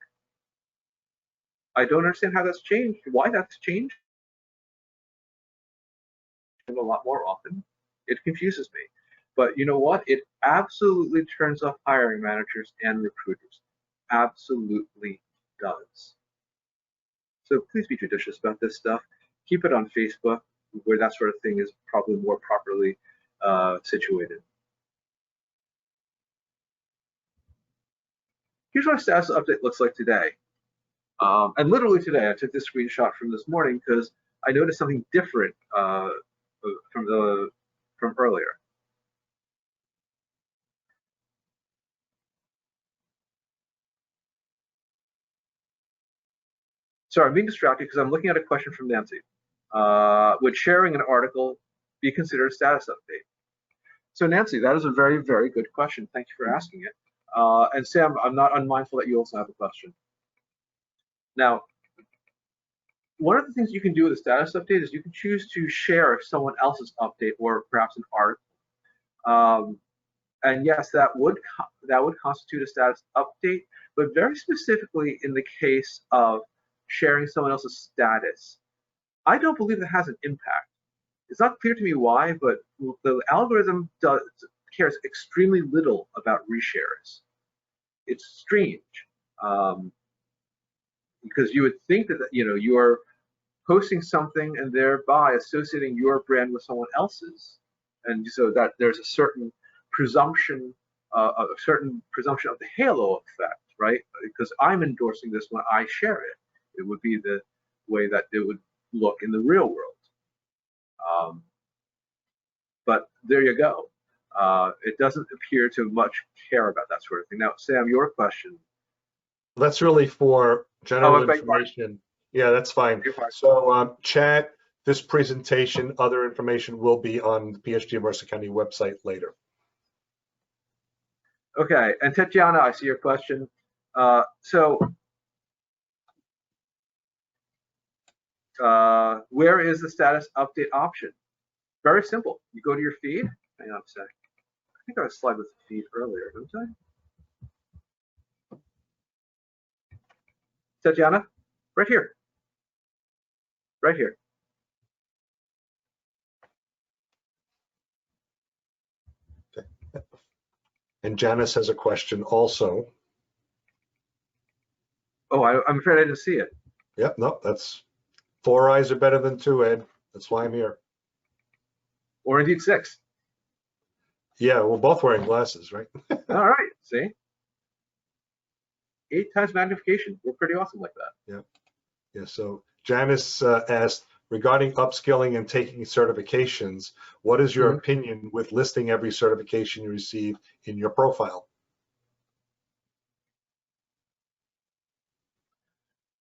I don't understand how that's changed, why that's changed a lot more often. It confuses me. But you know what? It absolutely turns off hiring managers and recruiters. Absolutely does. So please be judicious about this stuff. Keep it on Facebook, where that sort of thing is probably more properly situated. Here's what a status update looks like today. And literally today, I took this screenshot from this morning because I noticed something different from earlier. Sorry, I'm being distracted because I'm looking at a question from Nancy. Would sharing an article be considered a status update? So Nancy, that is a very, very good question. Thank you for asking it. And Sam, I'm not unmindful that you also have a question. Now, one of the things you can do with a status update is you can choose to share someone else's update or perhaps an article. And yes, that would constitute a status update, but very specifically in the case of sharing someone else's status, I don't believe it has an impact. It's not clear to me why, but the algorithm cares extremely little about reshares. It's strange because you would think that you are posting something and thereby associating your brand with someone else's, and so that there's a certain presumption of the halo effect, right? Because I'm endorsing this when I share it. It would be the way that it would look in the real world. But there you go. It doesn't appear to much care about that sort of thing. Now, Sam, your question. That's really for general information. Yeah, that's fine. So chat, this presentation, other information will be on the PhD of Mercer County website later. Okay, and Tatiana, I see your question. So where is the status update option? Very simple. You go to your feed. Hang on a sec. I think I was slide with the feed earlier, didn't I? Tatjana, right here. Right here. And Janice has a question also. Oh, I'm afraid I didn't see it. Yep, no, that's 4 eyes are better than 2, Ed. That's why I'm here. Or indeed 6. Yeah, we're both wearing glasses, right? All right, see? 8 times magnification. We're pretty awesome like that. Yeah. Yeah, so Janice asked, regarding upskilling and taking certifications, what is your opinion with listing every certification you receive in your profile?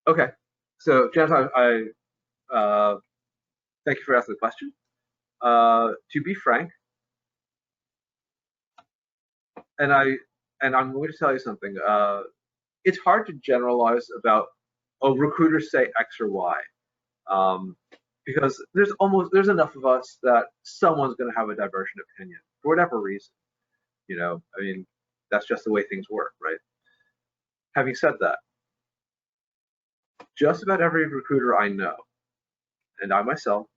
Okay, so Janice, I thank you for asking the question. To be frank, and I'm going to tell you something. It's hard to generalize about, oh, recruiters say X or Y, because there's enough of us that someone's going to have a divergent opinion for whatever reason. You know, I mean, that's just the way things work, right? Having said that, just about every recruiter I know, and I myself,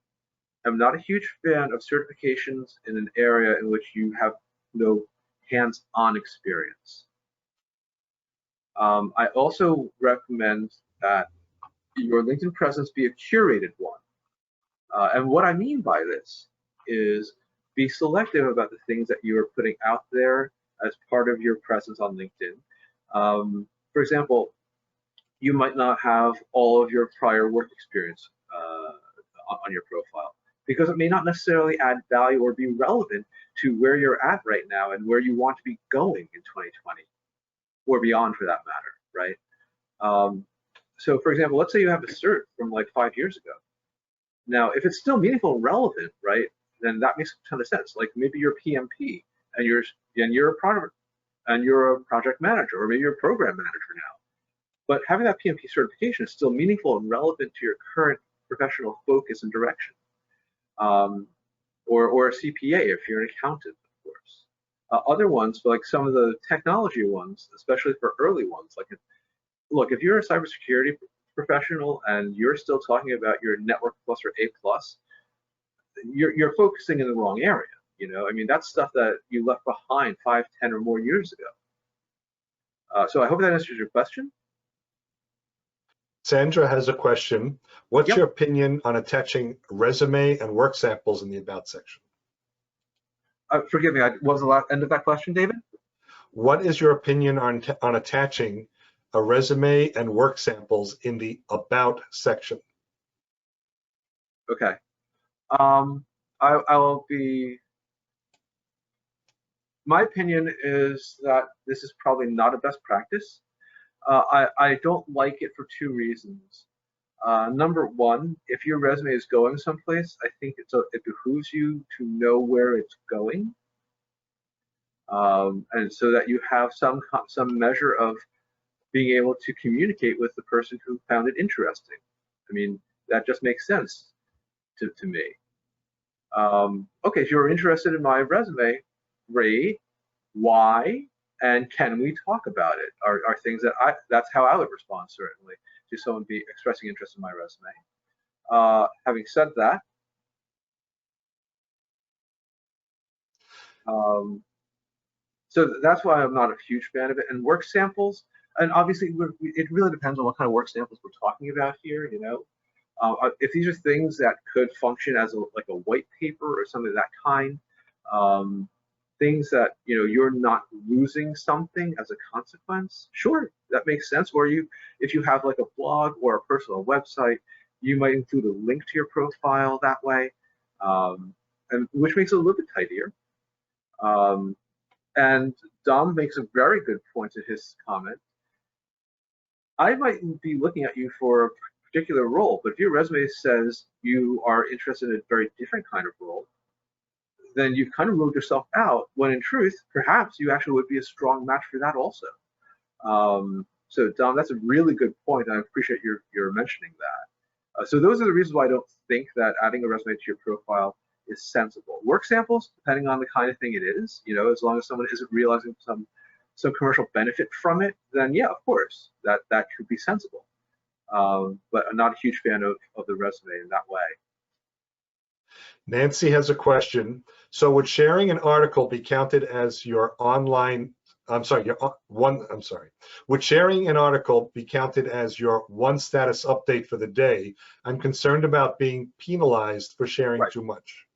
am not a huge fan of certifications in an area in which you have no hands-on experience. I also recommend that your LinkedIn presence be a curated one. And what I mean by this is be selective about the things that you are putting out there as part of your presence on LinkedIn. For example, you might not have all of your prior work experience on your profile, because it may not necessarily add value or be relevant to where you're at right now and where you want to be going in 2020 or beyond, for that matter, right? So for example, let's say you have a cert from like 5 years ago. Now, if it's still meaningful and relevant, right, then that makes a ton of sense. Like maybe you're PMP and you're a project manager, or maybe you're a program manager now. But having that PMP certification is still meaningful and relevant to your current professional focus and direction. Or a CPA if you're an accountant, of course. Other ones, like some of the technology ones, especially for early ones, like look, if you're a cybersecurity professional and you're still talking about your Network Plus or A Plus, you're focusing in the wrong area. You know, I mean, that's stuff that you left behind 5, 10, or more years ago. So I hope that answers your question. Sandra has a question. What's your opinion on attaching resume and work samples in the About section? Forgive me, what was the end of that question, David? What is your opinion on attaching a resume and work samples in the About section? Okay. I will be. My opinion is that this is probably not a best practice. I don't like it for 2 reasons. Number one, if your resume is going someplace, I think it behooves you to know where it's going, and so that you have some measure of being able to communicate with the person who found it interesting. I mean, that just makes sense to me. Okay, if you're interested in my resume, great. Why? And can we talk about it? Are things that that's how I would respond, certainly, to someone expressing interest in my resume. Having said that, so that's why I'm not a huge fan of it. And work samples, and obviously it really depends on what kind of work samples we're talking about here, you know. If these are things that could function as like a white paper or something of that kind, things that, you know, you're not losing something as a consequence, sure, that makes sense. Or if you have like a blog or a personal website, you might include a link to your profile that way, and which makes it a little bit tidier. And Dom makes a very good point in his comment. I might be looking at you for a particular role, but if your resume says you are interested in a very different kind of role, then you've kind of ruled yourself out, when in truth, perhaps you actually would be a strong match for that also. So Dom, that's a really good point, and I appreciate your mentioning So those are the reasons why I don't think that adding a resume to your profile is sensible. Work samples, depending on the kind of thing it is, as long as someone isn't realizing some commercial benefit from it, then yeah, of course, that could be sensible. But I'm not a huge fan of the resume in that way. Nancy has a question. So would sharing an article be counted as your online, would sharing an article be counted as your one status update for the day? I'm concerned about being penalized for sharing too much.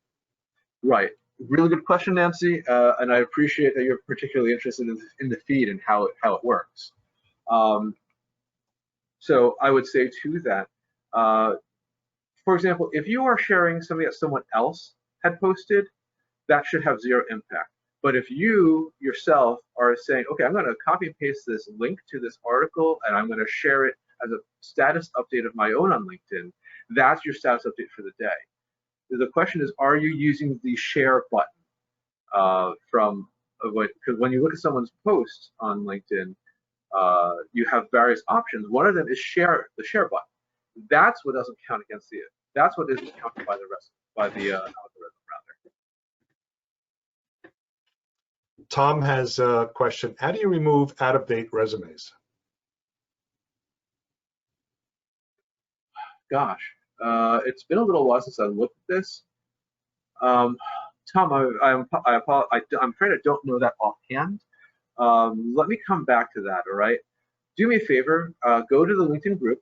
Right. Really good question, Nancy. And I appreciate that you're particularly interested in the feed and how it works. So I would say to that, for example, if you are sharing something that someone else had posted, that should have zero impact. But if you yourself are saying, okay, I'm going to copy and paste this link to this article and I'm going to share it as a status update of my own on LinkedIn, that's your status update for the day. The question is, are you using the share button because when you look at someone's post on LinkedIn, you have various options. One of them is the share button. That's what doesn't count against that's what isn't counted by the algorithm rather. Tom has a question. How do you remove out-of-date resumes? Gosh, it's been a little while since I looked at this. Tom, I'm afraid I don't know that offhand. Let me come back to that, all right? Do me a favor, go to the LinkedIn group,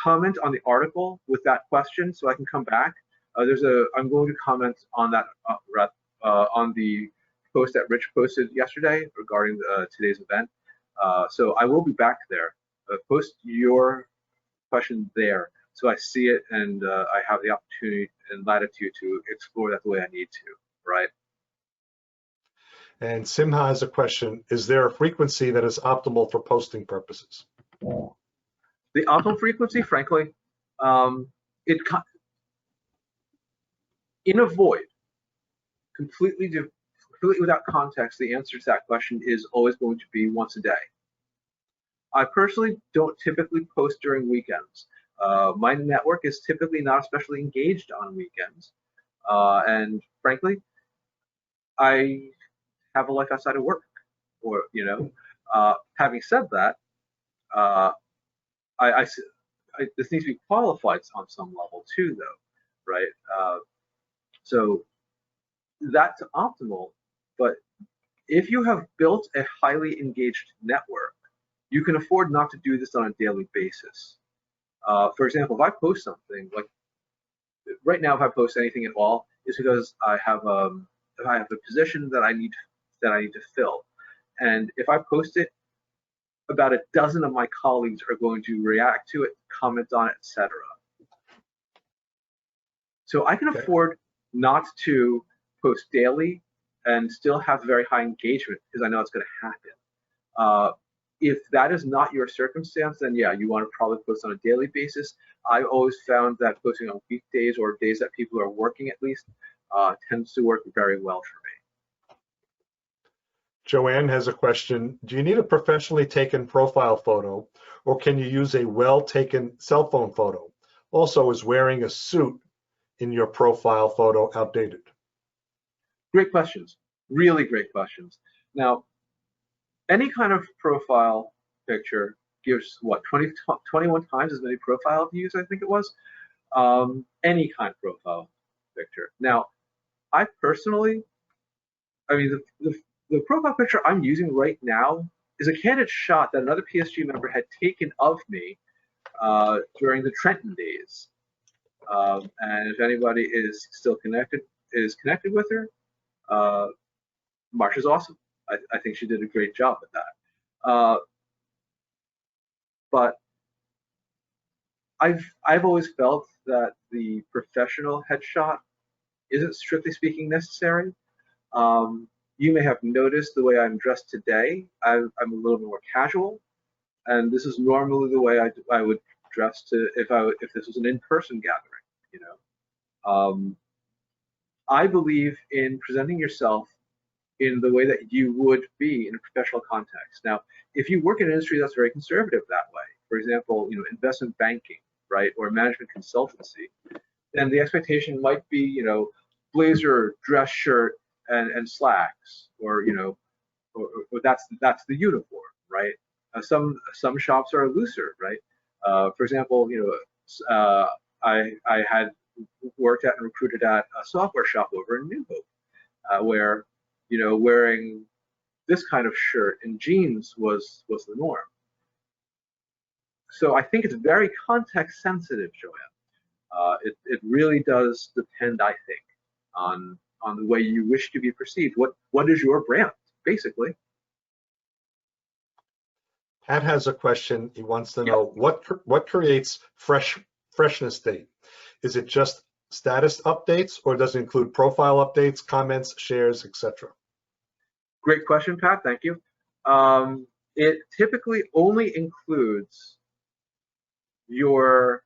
comment on the article with that question so I can come back. I'm going to comment on that on the post that Rich posted yesterday regarding today's event. So I will be back there. Post your question there so I see it and I have the opportunity and latitude to explore that the way I need to, right? And Simha has a question. Is there a frequency that is optimal for posting purposes? The optimal frequency, frankly, in a void, completely without context, the answer to that question is always going to be once a day. I personally don't typically post during weekends. My network is typically not especially engaged on weekends. And frankly, I have a life outside of work. Having said that, this needs to be qualified on some level too, though, right? So that's optimal, but if you have built a highly engaged network, you can afford not to do this on a daily basis. For example, if I post something, like right now, if I post anything at all, it's because I have a position that I need to fill, and if I post it, about a dozen of my colleagues are going to react to it, comment on it, etc. So I can afford not to post daily and still have very high engagement because I know it's going to happen. If that is not your circumstance, then yeah, you want to probably post on a daily basis. I've always found that posting on weekdays or days that people are working at least tends to work very well for me. Joanne has a question. Do you need a professionally taken profile photo, or can you use a well-taken cell phone photo? Also, is wearing a suit in your profile photo outdated? Great questions. Really great questions. Now, any kind of profile picture gives what, 21 times as many profile views, I think it was. Any kind of profile picture. Now, I personally, the profile picture I'm using right now is a candid shot that another PSG member had taken of me during the Trenton days. And if anybody is still connected with her, Marsha's awesome. I think she did a great job at that. But I've always felt that the professional headshot isn't strictly speaking necessary. You may have noticed the way I'm dressed today. I'm a little bit more casual, and this is normally the way I would dress if this was an in-person gathering. I believe in presenting yourself in the way that you would be in a professional context. Now, if you work in an industry that's very conservative that way, for example, investment banking, right, or management consultancy, then the expectation might be, blazer, dress shirt, and slacks, or or that's the uniform, right? Some shops are looser, right? For example, I had worked at and recruited at a software shop over in New Hope, where wearing this kind of shirt and jeans was the norm. So I think it's very context sensitive, Joanne. It really does depend, I think, on the way you wish to be perceived. What is your brand, basically? Pat has a question. He wants to know what creates freshness date. Is it just status updates, or does it include profile updates, comments, shares, etc.? Great question, Pat. Thank you. It typically only includes your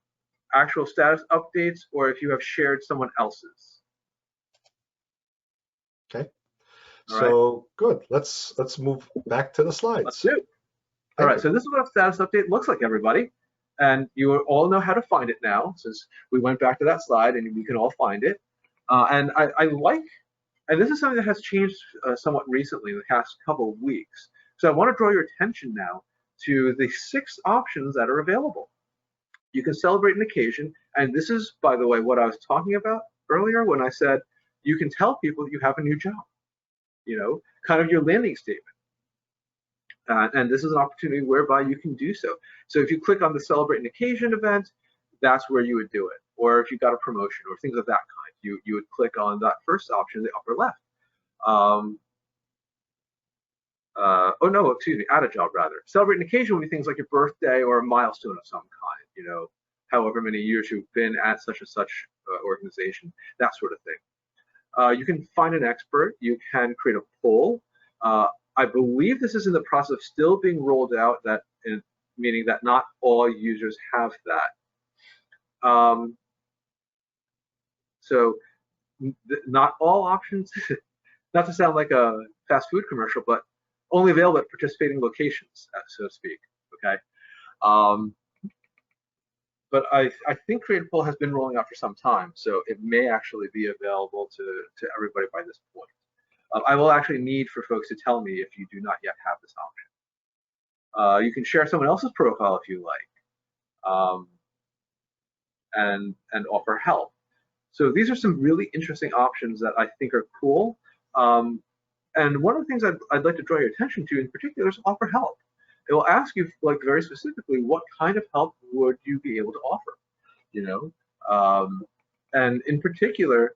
actual status updates, or if you have shared someone else's. Okay. All So right. good. Let's move back to the slides. Let's do. All right. So this is what a status update looks like, everybody, and you all know how to find it now, since we went back to that slide and we can all find it. And I like, and this is something that has changed somewhat recently in the past couple of weeks. So I want to draw your attention now to the 6 options that are available. You can celebrate an occasion, and this is, by the way, what I was talking about earlier when I said you can tell people that you have a new job, kind of your landing statement. And this is an opportunity whereby you can do so. So if you click on the celebrate an occasion event, that's where you would do it. Or if you got a promotion or things of that kind, you would click on that first option in the upper left. Oh no, excuse me, add a job rather. Celebrate an occasion would be things like your birthday or a milestone of some kind, however many years you've been at such and such organization, that sort of thing. You can find an expert, you can create a poll. I believe this is in the process of still being rolled out, meaning that not all users have that. So not all options, not to sound like a fast food commercial, but only available at participating locations, so to speak, okay? But I think Create a Poll has been rolling out for some time, so it may actually be available to everybody by this point. I will actually need for folks to tell me if you do not yet have this option. You can share someone else's profile if you like, and offer help. So these are some really interesting options that I think are cool. And one of the things I'd like to draw your attention to in particular is offer help. It will ask you, like, very specifically, what kind of help would you be able to offer? And in particular,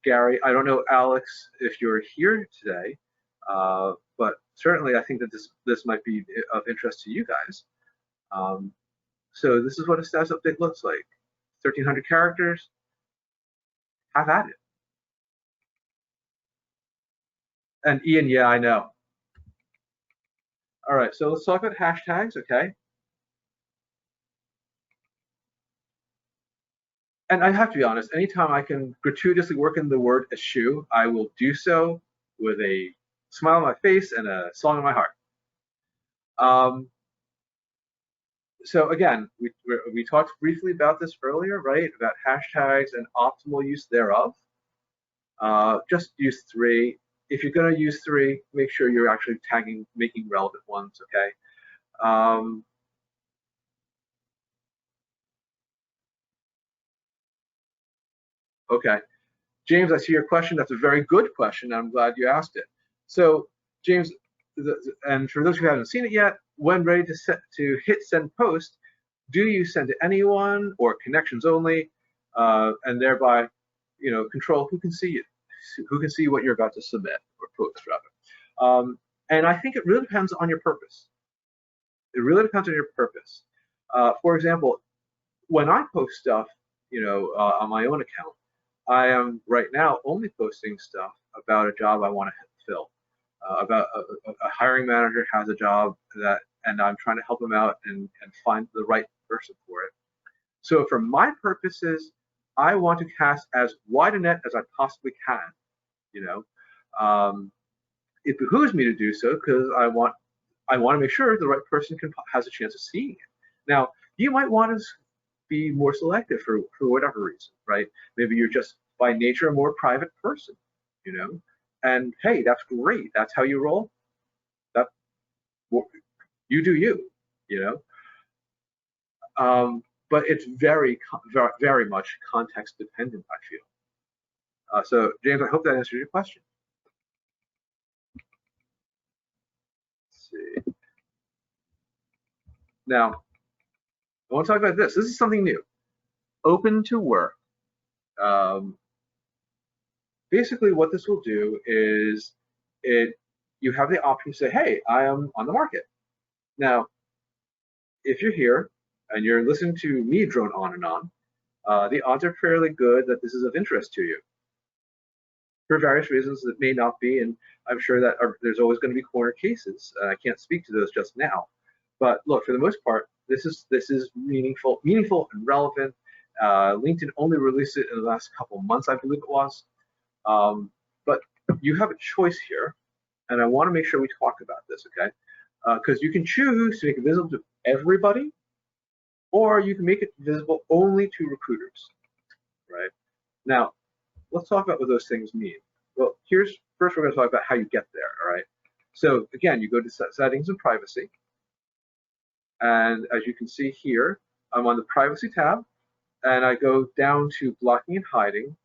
Gary, I don't know, Alex, if you're here today, but certainly I think that this might be of interest to you guys. So this is what a status update looks like. 1,300 characters. Have at it. And Ian, yeah, I know. All right, so let's talk about hashtags, okay? And I have to be honest, anytime I can gratuitously work in the word eschew, I will do so with a smile on my face and a song in my heart. So again, we talked briefly about this earlier, right? About hashtags and optimal use thereof. Just use 3. If you're going to use 3, make sure you're actually making relevant ones, okay? Okay. James, I see your question. That's a very good question. I'm glad you asked it. So, James, and for those who haven't seen it yet, when ready to hit send post, do you send to anyone or connections only, and thereby, control who can see it, who can see what you're about to submit or post rather. And I think it really depends on your purpose. It really depends on your purpose. For example, when I post stuff, on my own account, I am right now only posting stuff about a job I want to fill. About a hiring manager has a job and I'm trying to help him out and find the right person for it. So for my purposes, I want to cast as wide a net as I possibly can. It behooves me to do so because I want to make sure the right person has a chance of seeing it. Now, you might want to be more selective for whatever reason, right? Maybe you're just by nature a more private person, you know? And hey, that's great. That's how you roll. That you do you, you know? But it's very, very much context dependent, I feel. So James, I hope that answers your question. Let's see. Now, I want to talk about this. This is something new. Open to work. Basically, what this will do is you have the option to say, hey, I am on the market. Now, if you're here and you're listening to me drone on and on, the odds are fairly good that this is of interest to you. For various reasons that may not be, and I'm sure that there's always going to be corner cases. I can't speak to those just now. But look, for the most part, this is meaningful and relevant. LinkedIn only released it in the last couple of months, I believe it was. But you have a choice here, and I want to make sure we talk about this, okay? Because you can choose to make it visible to everybody, or you can make it visible only to recruiters, right? Now, let's talk about what those things mean. Well, first we're going to talk about how you get there, all right? So again, you go to settings and privacy. And as you can see here, I'm on the privacy tab, and I go down to blocking and hiding.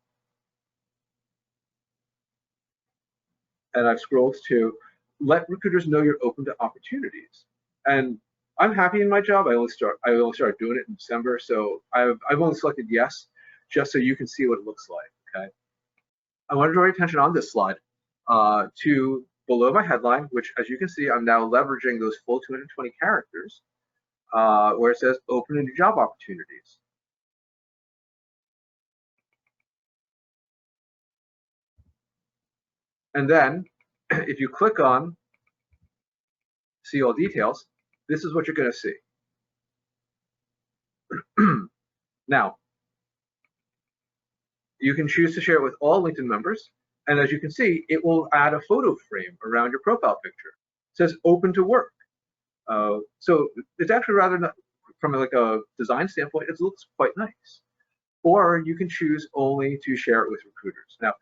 And I've scrolled to let recruiters know you're open to opportunities. And I'm happy in my job. I only started doing it in December, so I've only selected yes, just so you can see what it looks like, okay? I want to draw your attention on this slide to below my headline, which, as you can see, I'm now leveraging those full 220 characters, where it says open to new job opportunities. And then if you click on see all details, this is what you're going to see. Now, you can choose to share it with all LinkedIn members. And as you can see, it will add a photo frame around your profile picture. It says open to work. So it's actually rather not, from like a design standpoint, it looks quite nice. Or you can choose only to share it with recruiters. Now,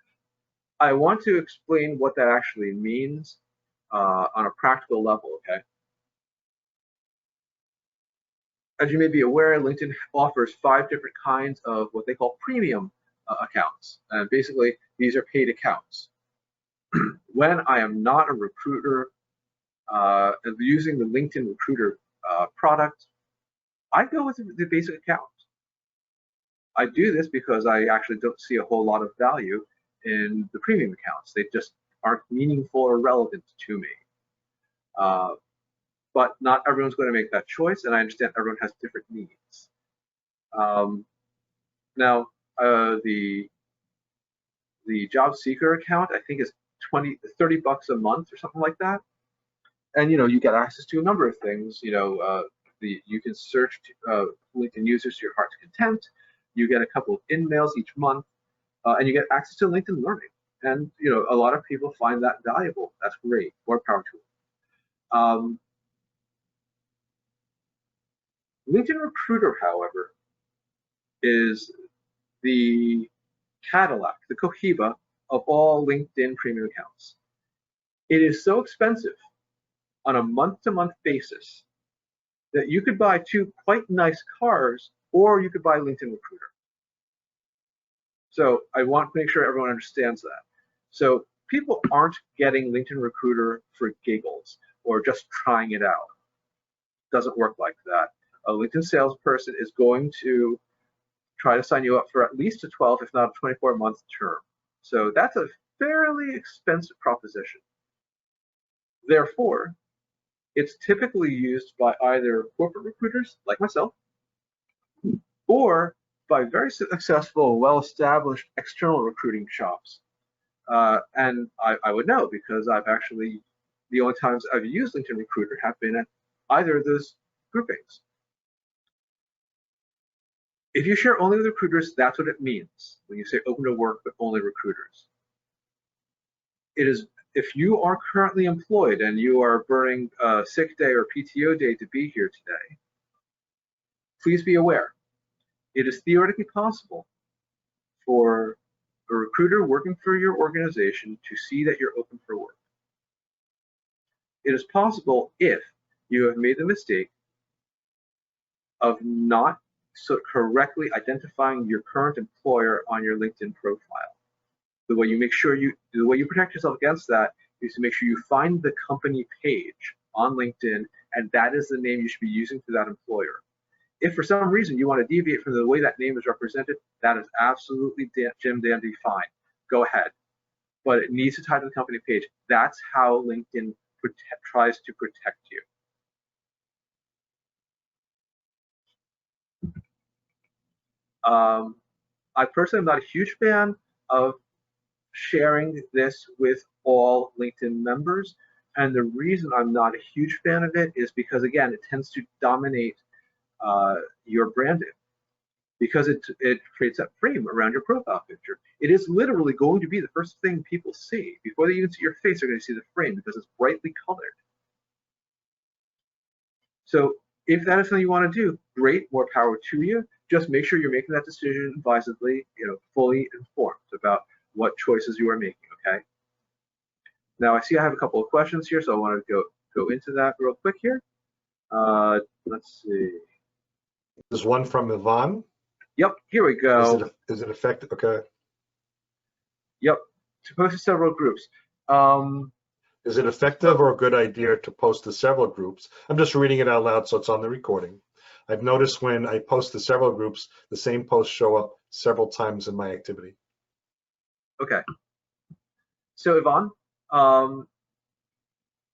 I want to explain what that actually means on a practical level, okay? As you may be aware, LinkedIn offers 5 different kinds of what they call premium accounts. And basically, these are paid accounts. When I am not a recruiter using the LinkedIn Recruiter product, I go with the basic account. I do this because I actually don't see a whole lot of value in the premium accounts. They just aren't meaningful or relevant to me. But not everyone's going to make that choice, and I understand everyone has different needs. Now, the job seeker account, I think, is $30 a month or something like that. And you get access to a number of things. You can search LinkedIn users to your heart's content. You get a couple of in-mails each month, and you get access to LinkedIn Learning. And a lot of people find that valuable. That's great. More power to it. LinkedIn Recruiter, however, is the Cadillac, the Cohiba of all LinkedIn premium accounts. It is so expensive on a month-to-month basis that you could buy 2 quite nice cars, or you could buy LinkedIn Recruiter. So I want to make sure everyone understands that. So people aren't getting LinkedIn Recruiter for giggles or just trying it out. It doesn't work like that. A LinkedIn salesperson is going to try to sign you up for at least a 12, if not a 24-month term. So that's a fairly expensive proposition. Therefore, it's typically used by either corporate recruiters like myself, or by very successful, well-established external recruiting shops. And I would know, because the only times I've used LinkedIn Recruiter have been at either of those groupings. If you share only with recruiters, that's what it means when you say open to work, but only recruiters. It is, if you are currently employed and you are burning a sick day or PTO day to be here today, please be aware, it is theoretically possible for a recruiter working for your organization to see that you're open for work. It is possible if you have made the mistake of not correctly identifying your current employer on your LinkedIn profile. The way you protect yourself against that is to make sure you find the company page on LinkedIn, and that is the name you should be using for that employer. If for some reason you want to deviate from the way that name is represented, that is absolutely Jim Dandy fine. Go ahead. But it needs to tie to the company page. That's how LinkedIn tries to protect you. I personally am not a huge fan of sharing this with all LinkedIn members. And the reason I'm not a huge fan of it is because, again, it tends to dominate your branding, because it creates that frame around your profile picture. It is literally going to be the first thing people see. Before they even see your face, they're going to see the frame because it's brightly colored. So if that is something you want to do, great, more power to you. Just make sure you're making that decision advisedly, fully informed about what choices you are making, okay? Now I see I have a couple of questions here, so I want to go into that real quick here. Let's see. There's one from Yvonne. Yep, here we go. Is it effective? Okay. Yep, to post to several groups. Is it effective or a good idea to post to several groups? I'm just reading it out loud so it's on the recording. I've noticed when I post to several groups, the same posts show up several times in my activity. Okay. So Yvonne, I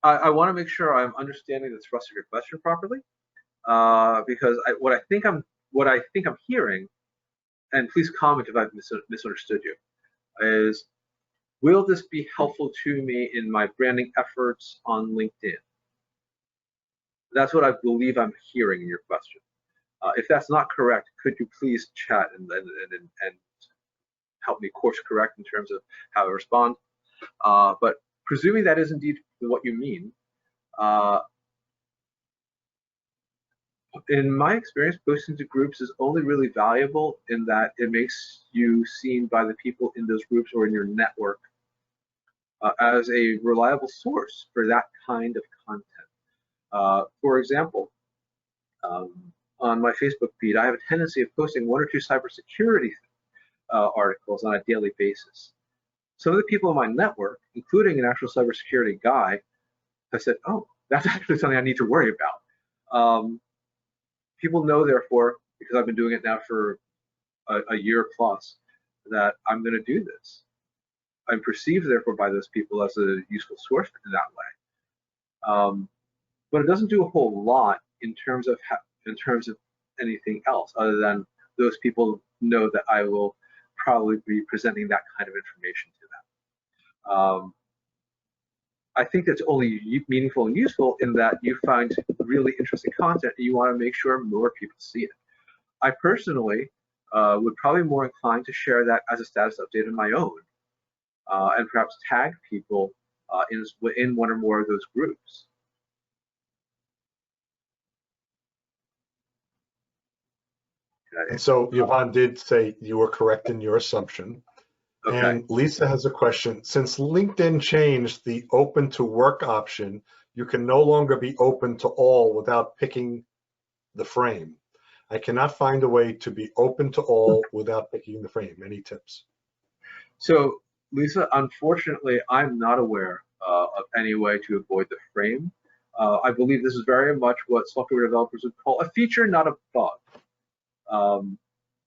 want to make sure I'm understanding the thrust of your question properly, because what I think I'm hearing, and please comment if I've misunderstood you, is, will this be helpful to me in my branding efforts on LinkedIn? That's what I believe I'm hearing in your question. If that's not correct, could you please chat and help me course correct in terms of how I respond? But presuming that is indeed what you mean, in my experience, posting to groups is only really valuable in that it makes you seen by the people in those groups or in your network as a reliable source for that kind of content. For example, on my Facebook feed, I have a tendency of posting 1 or 2 cybersecurity articles on a daily basis. Some of the people in my network, including an actual cybersecurity guy, have said, oh, that's actually something I need to worry about. People know, therefore, because I've been doing it now for a year plus, that I'm going to do this. I'm perceived, therefore, by those people as a useful source in that way. But it doesn't do a whole lot in terms of anything else, other than those people know that I will probably be presenting that kind of information to them. I think that's only meaningful and useful in that you find really interesting content and you want to make sure more people see it. I personally would probably be more inclined to share that as a status update on my own, and perhaps tag people in 1 or more of those groups. Okay. And so Yvonne did say you were correct in your assumption. Okay. And Lisa has a question. Since LinkedIn changed the open to work option, you can no longer be open to all without picking the frame. I cannot find a way to be open to all without picking the frame. Any tips? So Lisa, unfortunately, I'm not aware of any way to avoid the frame. I believe this is very much what software developers would call a feature, not a bug.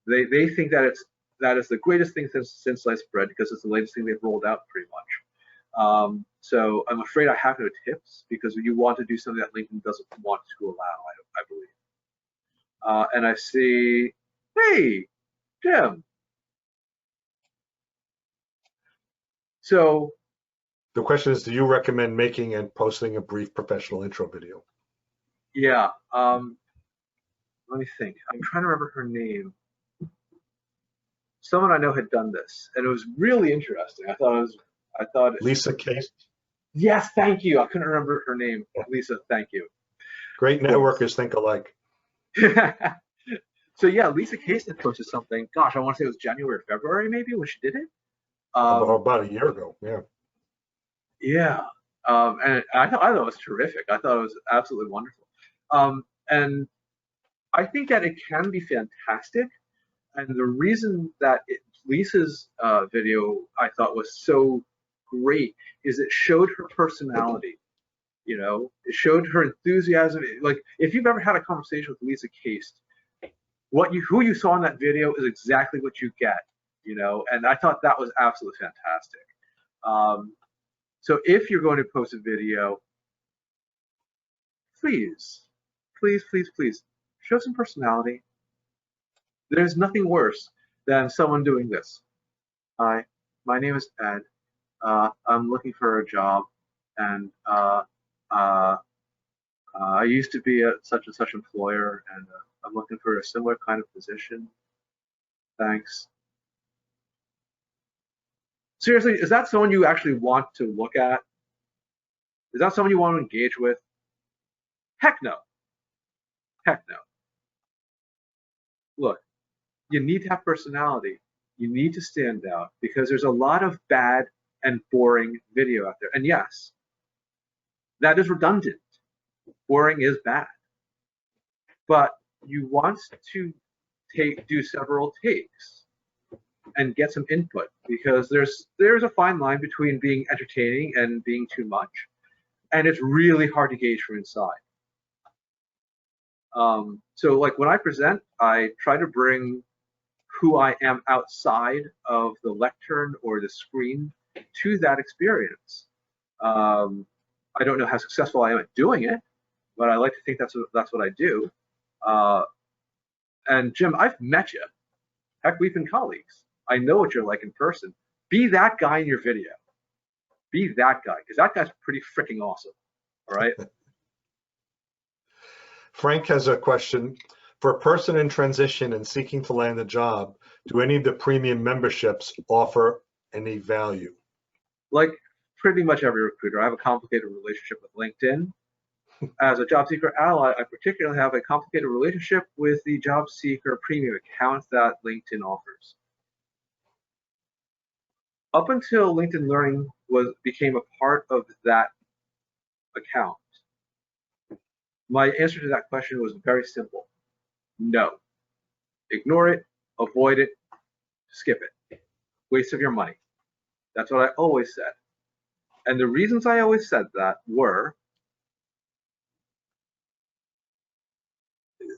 They think that that is the greatest thing since sliced bread because it's the latest thing they've rolled out pretty much. So I'm afraid I have no tips because you want to do something that LinkedIn doesn't want to allow, I believe. And I see, hey, Jim. So the question is, do you recommend making and posting a brief professional intro video? Yeah. Let me think. I'm trying to remember her name. Someone I know had done this, and it was really interesting. I thought Lisa Case. Yes, thank you. I couldn't remember her name. Lisa, thank you. Great networkers think alike. So yeah, Lisa Kasdan posted something. Gosh, I want to say it was January or February maybe when she did it. About a year ago, yeah. Yeah, and I thought it was terrific. I thought it was absolutely wonderful. And I think that it can be fantastic. And the reason that Lisa's video I thought was so great is it showed her personality. You know, it showed her enthusiasm. Like if you've ever had a conversation with Lisa Case, who you saw in that video is exactly what you get. You know, and I thought that was absolutely fantastic. So if you're going to post a video, please, please, please, please show some personality. There's nothing worse than someone doing this. Hi, my name is Ed. I'm looking for a job, and I used to be at such and such employer, and I'm looking for a similar kind of position. Thanks. Seriously, is that someone you actually want to look at? Is that someone you want to engage with? Heck no. Heck no. Look, you need to have personality. You need to stand out because there's a lot of bad and boring video out there. And yes, that is redundant. Boring is bad. But you want to do several takes and get some input because there's a fine line between being entertaining and being too much. And it's really hard to gauge from inside. So like when I present, I try to bring who I am outside of the lectern or the screen to that experience. I don't know how successful I am at doing it, but I like to think that's what I do. And Jim, I've met you. Heck, we've been colleagues. I know what you're like in person. Be that guy in your video. Be that guy, because that guy's pretty freaking awesome. All right. Frank has a question. For a person in transition and seeking to land a job, do any of the premium memberships offer any value? Like pretty much every recruiter, I have a complicated relationship with LinkedIn. As a job seeker ally, I particularly have a complicated relationship with the job seeker premium account that LinkedIn offers. Up until LinkedIn Learning became a part of that account, my answer to that question was very simple. No. Ignore it, avoid it, skip it. Waste of your money. That's what I always said. And the reasons I always said that were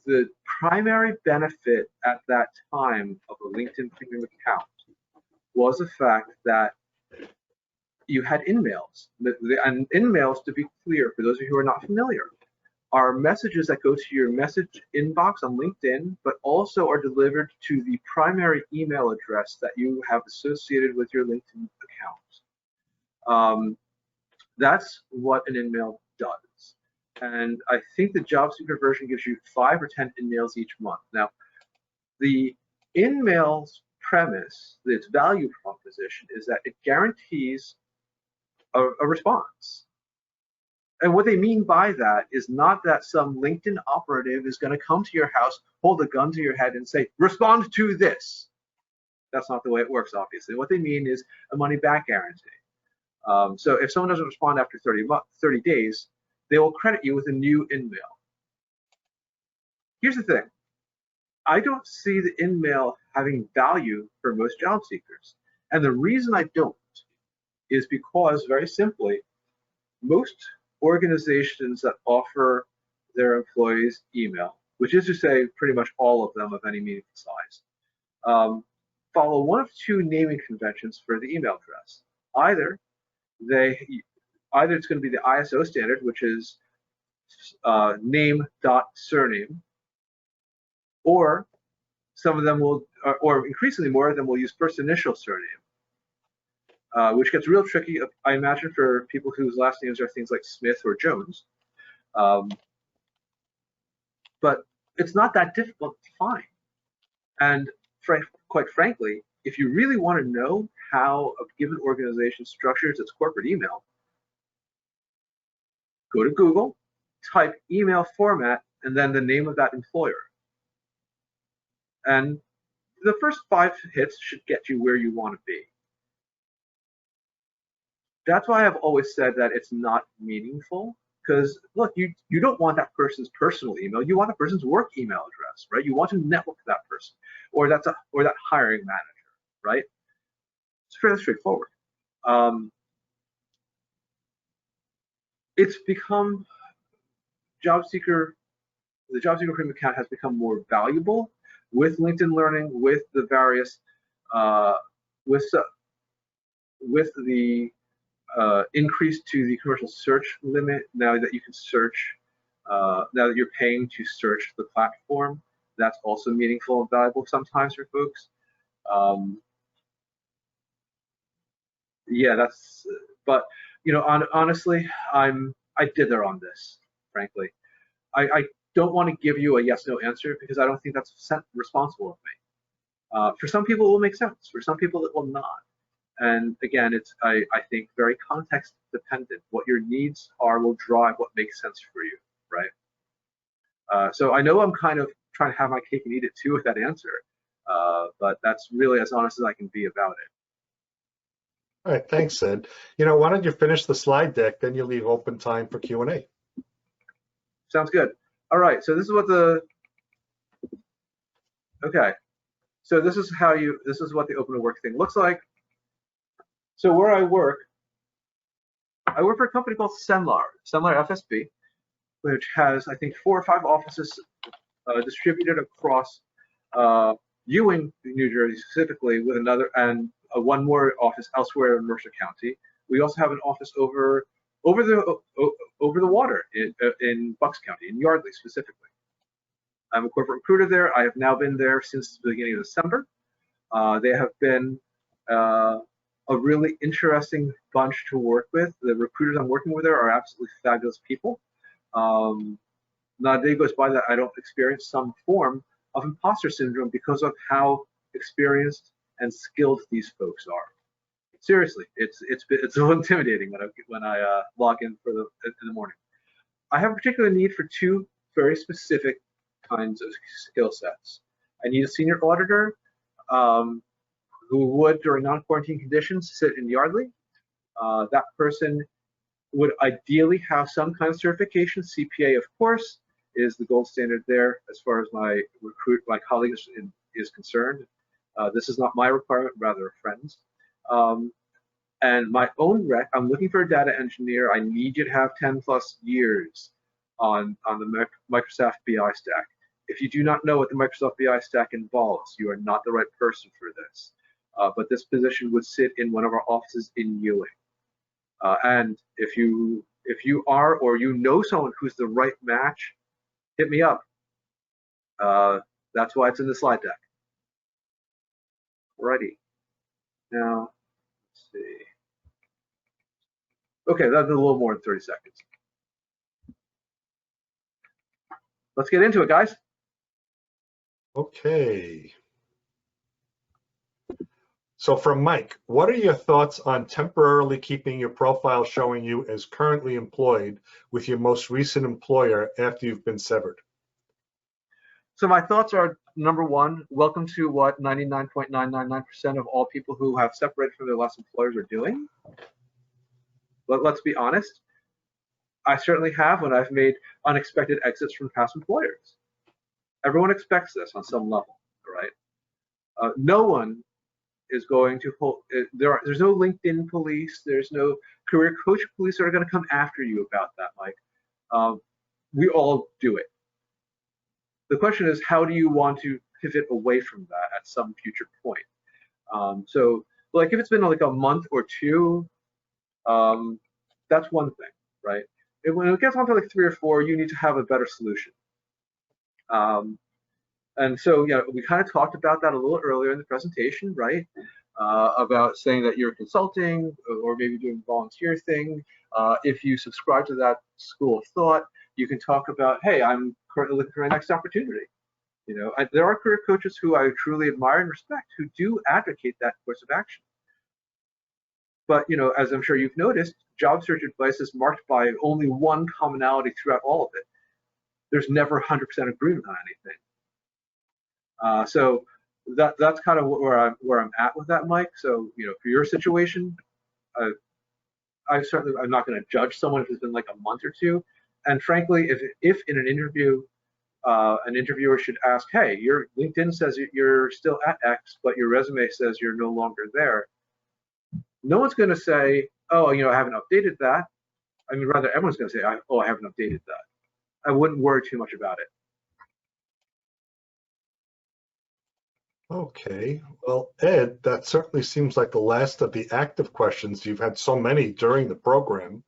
the primary benefit at that time of a LinkedIn Premium account was the fact that you had in-mails. And in-mails, to be clear, for those of you who are not familiar, are messages that go to your message inbox on LinkedIn, but also are delivered to the primary email address that you have associated with your LinkedIn account. That's what an in-mail does. And I think the job seeker version gives you 5 or 10 in-mails each month. Now, the in-mail's premise, its value proposition, is that it guarantees a response. And what they mean by that is not that some LinkedIn operative is going to come to your house, hold a gun to your head, and say, respond to this. That's not the way it works, obviously. What they mean is a money-back guarantee. So if someone doesn't respond after 30 days, they will credit you with a new in-mail. Here's the thing. I don't see the in-mail having value for most job seekers. And the reason I don't is because, very simply, most organizations that offer their employees email, which is to say pretty much all of them of any meaningful size, follow one of two naming conventions for the email address. Either it's going to be the ISO standard, which is name.surname, or some of them will, or increasingly more of them will use first initial surname, which gets real tricky, I imagine, for people whose last names are things like Smith or Jones. But it's not that difficult to find. And quite frankly, if you really want to know how a given organization structures its corporate email, go to Google, type email format, and then the name of that employer. And the first 5 hits should get you where you want to be. That's why I've always said that it's not meaningful. Because look, you don't want that person's personal email. You want a person's work email address, right? You want to network with that person, or that hiring manager, right? It's fairly straightforward. It's become the job seeker premium account has become more valuable with LinkedIn Learning, with the various, with the increase to the commercial search limit. Now that you can search, now that you're paying to search the platform, that's also meaningful and valuable sometimes for folks. Yeah, but honestly, I did there on this, frankly. I don't want to give you a yes/no answer because I don't think that's responsible of me. For some people, it will make sense. For some people, it will not. And again, it's I think very context dependent. What your needs are will drive what makes sense for you, right? So I know I'm kind of trying to have my cake and eat it too with that answer, but that's really as honest as I can be about it. All right, thanks, Sid. Why don't you finish the slide deck, then you leave open time for Q&A. Sounds good. All right, so this is what so this is what the open to work thing looks like. So where I work for a company called Semlar FSB, which has, I think, 4 or 5 offices distributed across Ewing, New Jersey specifically, with one more office elsewhere in Mercer County. We also have an office over the water in Bucks County, in Yardley specifically. I'm a corporate recruiter there. I have now been there since the beginning of December. They have been a really interesting bunch to work with. The recruiters I'm working with there are absolutely fabulous people. Not a day goes by that I don't experience some form of imposter syndrome because of how experienced and skilled these folks are. Seriously, it's a little intimidating when I log in in the morning. I have a particular need for 2 very specific kinds of skill sets. I need a senior auditor who would, during non-quarantine conditions, sit in Yardley. That person would ideally have some kind of certification. CPA, of course, is the gold standard there as far as my colleague is concerned. This is not my requirement, rather a friend's. And my own rec, I'm looking for a data engineer. I need you to have 10+ years on the Microsoft BI stack. If you do not know what the Microsoft BI stack involves, you are not the right person for this. But this position would sit in one of our offices in Ewing. And if you are, or you know someone who's the right match, hit me up. That's why it's in the slide deck. Alrighty. Now, let's see. Okay, that's a little more than 30 seconds. Let's get into it, guys. Okay. So from Mike, what are your thoughts on temporarily keeping your profile showing you as currently employed with your most recent employer after you've been severed? So my thoughts are, number one, welcome to what 99.999% of all people who have separated from their last employers are doing. But let's be honest, I certainly have when I've made unexpected exits from past employers. Everyone expects this on some level, right? No one is going to hold, there's no LinkedIn police, there's no career coach police that are going to come after you about that, Mike. We all do it. The question is, how do you want to pivot away from that at some future point? So, like, if it's been like a month or 2, that's one thing, right? When it gets on to like 3 or 4, you need to have a better solution. And so, yeah, we kind of talked about that a little earlier in the presentation, right? About saying that you're consulting or maybe doing a volunteer thing. If you subscribe to that school of thought, you can talk about, hey, I'm currently looking for my next opportunity. There are career coaches who I truly admire and respect who do advocate that course of action. But, as I'm sure you've noticed, job search advice is marked by only one commonality throughout all of it. There's never 100% agreement on anything. So that's kind of where I'm at with that, Mike. So for your situation, I'm not going to judge someone if it's been like a month or two. And frankly, if in an interview, an interviewer should ask, hey, your LinkedIn says you're still at X, but your resume says you're no longer there. No one's going to say, oh, I haven't updated that. I mean, rather, everyone's going to say, oh, I haven't updated that. I wouldn't worry too much about it. Okay, well, Ed, that certainly seems like the last of the active questions. You've had so many during the program.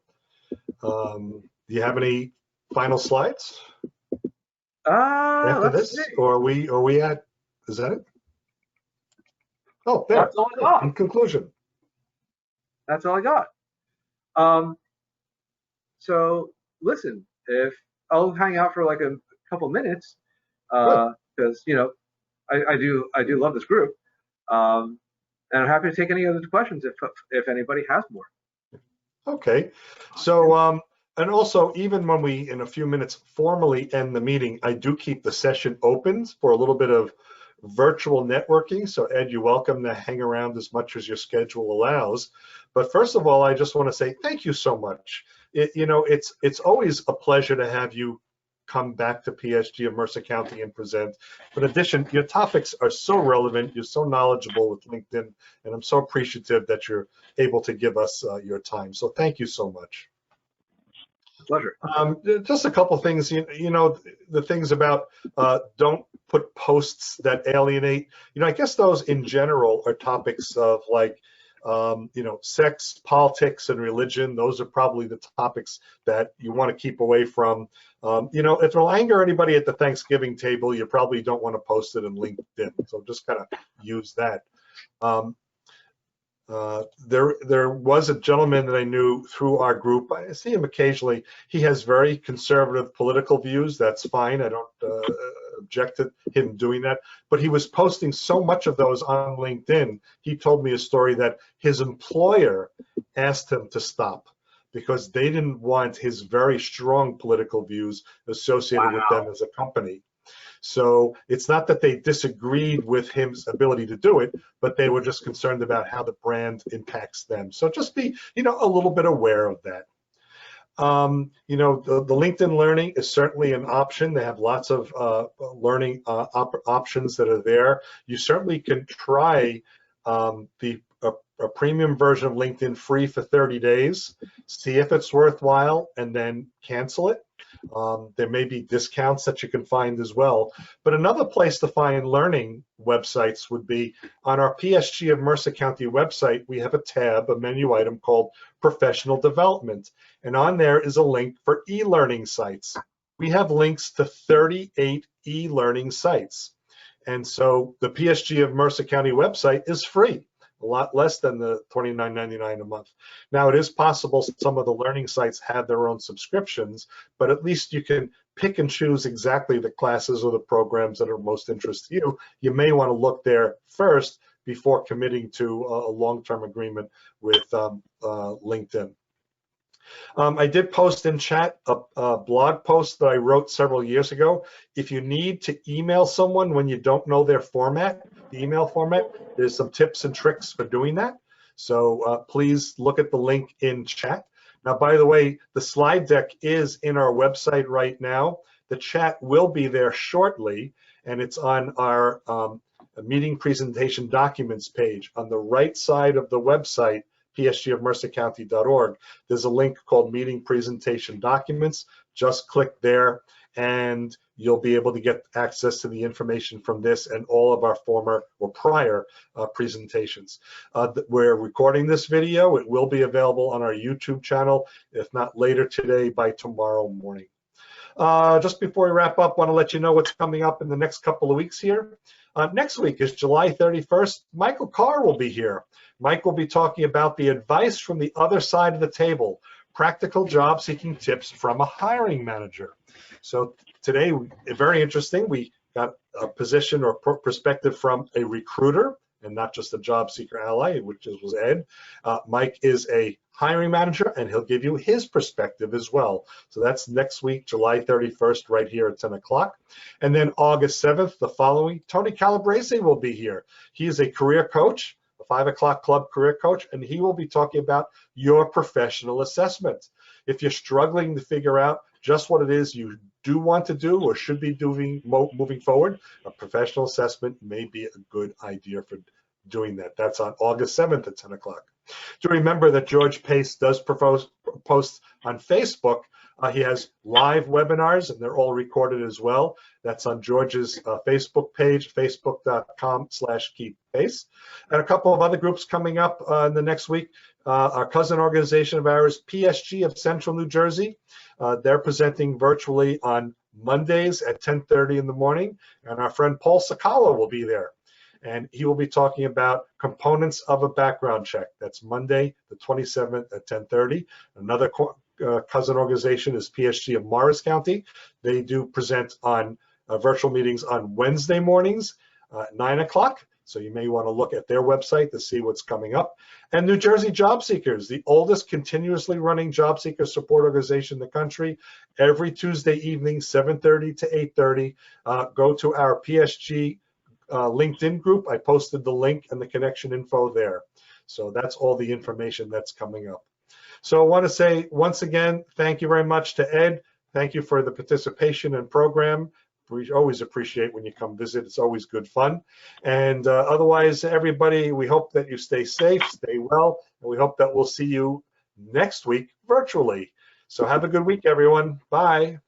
Do you have any final slides after Let's this, see. or are we at? Is that it? Oh, there. That's all I got. In conclusion. That's all I got. So listen, if I'll hang out for like a couple minutes, because I do love this group, and I'm happy to take any other questions if anybody has more. Okay, so and also even when we in a few minutes formally end the meeting, I do keep the session open for a little bit of virtual networking. So Ed, you're welcome to hang around as much as your schedule allows. But first of all, I just want to say thank you so much. It's always a pleasure to have you come back to PSG of Mercer County and present. But in addition, your topics are so relevant, you're so knowledgeable with LinkedIn, and I'm so appreciative that you're able to give us your time. So thank you so much. Pleasure. Just a couple things, the things about don't put posts that alienate. I guess those in general are topics of like, sex, politics, and religion. Those are probably the topics that you want to keep away from. If it'll anger anybody at the Thanksgiving table, you probably don't want to post it in LinkedIn. So just kind of use that. There was a gentleman that I knew through our group. I see him occasionally. He has very conservative political views. That's fine. I don't object to him doing that. But he was posting so much of those on LinkedIn. He told me a story that his employer asked him to stop because they didn't want his very strong political views associated with them as a company. So it's not that they disagreed with his ability to do it, but they were just concerned about how the brand impacts them. So just be, a little bit aware of that. The LinkedIn Learning is certainly an option. They have lots of learning options that are there. You certainly can try a premium version of LinkedIn free for 30 days, see if it's worthwhile, and then cancel it. There may be discounts that you can find as well. But another place to find learning websites would be on our PSG of Mercer County website. We have a tab, a menu item called Professional Development. And on there is a link for e-learning sites. We have links to 38 e-learning sites. And so the PSG of Mercer County website is free. A lot less than the $29.99 a month. Now, it is possible some of the learning sites have their own subscriptions, but at least you can pick and choose exactly the classes or the programs that are most interest to you. You may want to look there first before committing to a long-term agreement with LinkedIn. I did post in chat a blog post that I wrote several years ago. If you need to email someone when you don't know their format, the email format, there's some tips and tricks for doing that. So please look at the link in chat. Now, by the way, the slide deck is in our website right now. The chat will be there shortly, and it's on our meeting presentation documents page. On the right side of the website, psgofmercercounty.org, there's a link called Meeting Presentation Documents. Just click there and you'll be able to get access to the information from this and all of our former or prior presentations. We're recording this video. It will be available on our YouTube channel, if not later today, by tomorrow morning. Just before we wrap up, I want to let you know what's coming up in the next couple of weeks here. Next week is July 31st. Michael Carr will be here. Mike will be talking about the advice from the other side of the table, practical job seeking tips from a hiring manager. So today, very interesting, we got a position or perspective from a recruiter and not just a job seeker ally, which was Ed. Mike is a hiring manager, and he'll give you his perspective as well. So that's next week, July 31st, right here at 10 o'clock. And then August 7th, the following, Tony Calabrese will be here. He is a career coach, a 5 o'clock club career coach, and he will be talking about your professional assessment. If you're struggling to figure out just what it is you do want to do or should be doing moving forward, a professional assessment may be a good idea for doing that. That's on August 7th at 10 o'clock. To remember that George Pace does post on Facebook. He has live webinars, and they're all recorded as well. That's on George's Facebook page, facebook.com/keeppace. And a couple of other groups coming up in the next week. Our cousin organization of ours, PSG of Central New Jersey. They're presenting virtually on Mondays at 10:30 in the morning, and our friend Paul Sakala will be there. And he will be talking about components of a background check. That's Monday, the 27th at 10:30. Another cousin organization is PSG of Morris County. They do present on virtual meetings on Wednesday mornings at 9 o'clock. So you may want to look at their website to see what's coming up. And New Jersey Job Seekers, the oldest continuously running job seeker support organization in the country, every Tuesday evening, 7:30 to 8:30. Go to our PSG LinkedIn group. I posted the link and the connection info there. So that's all the information that's coming up. So I want to say once again, thank you very much to Ed. Thank you for the participation and program. We always appreciate when you come visit. It's always good fun. And otherwise, everybody, we hope that you stay safe, stay well, and we hope that we'll see you next week virtually. So have a good week, everyone. Bye.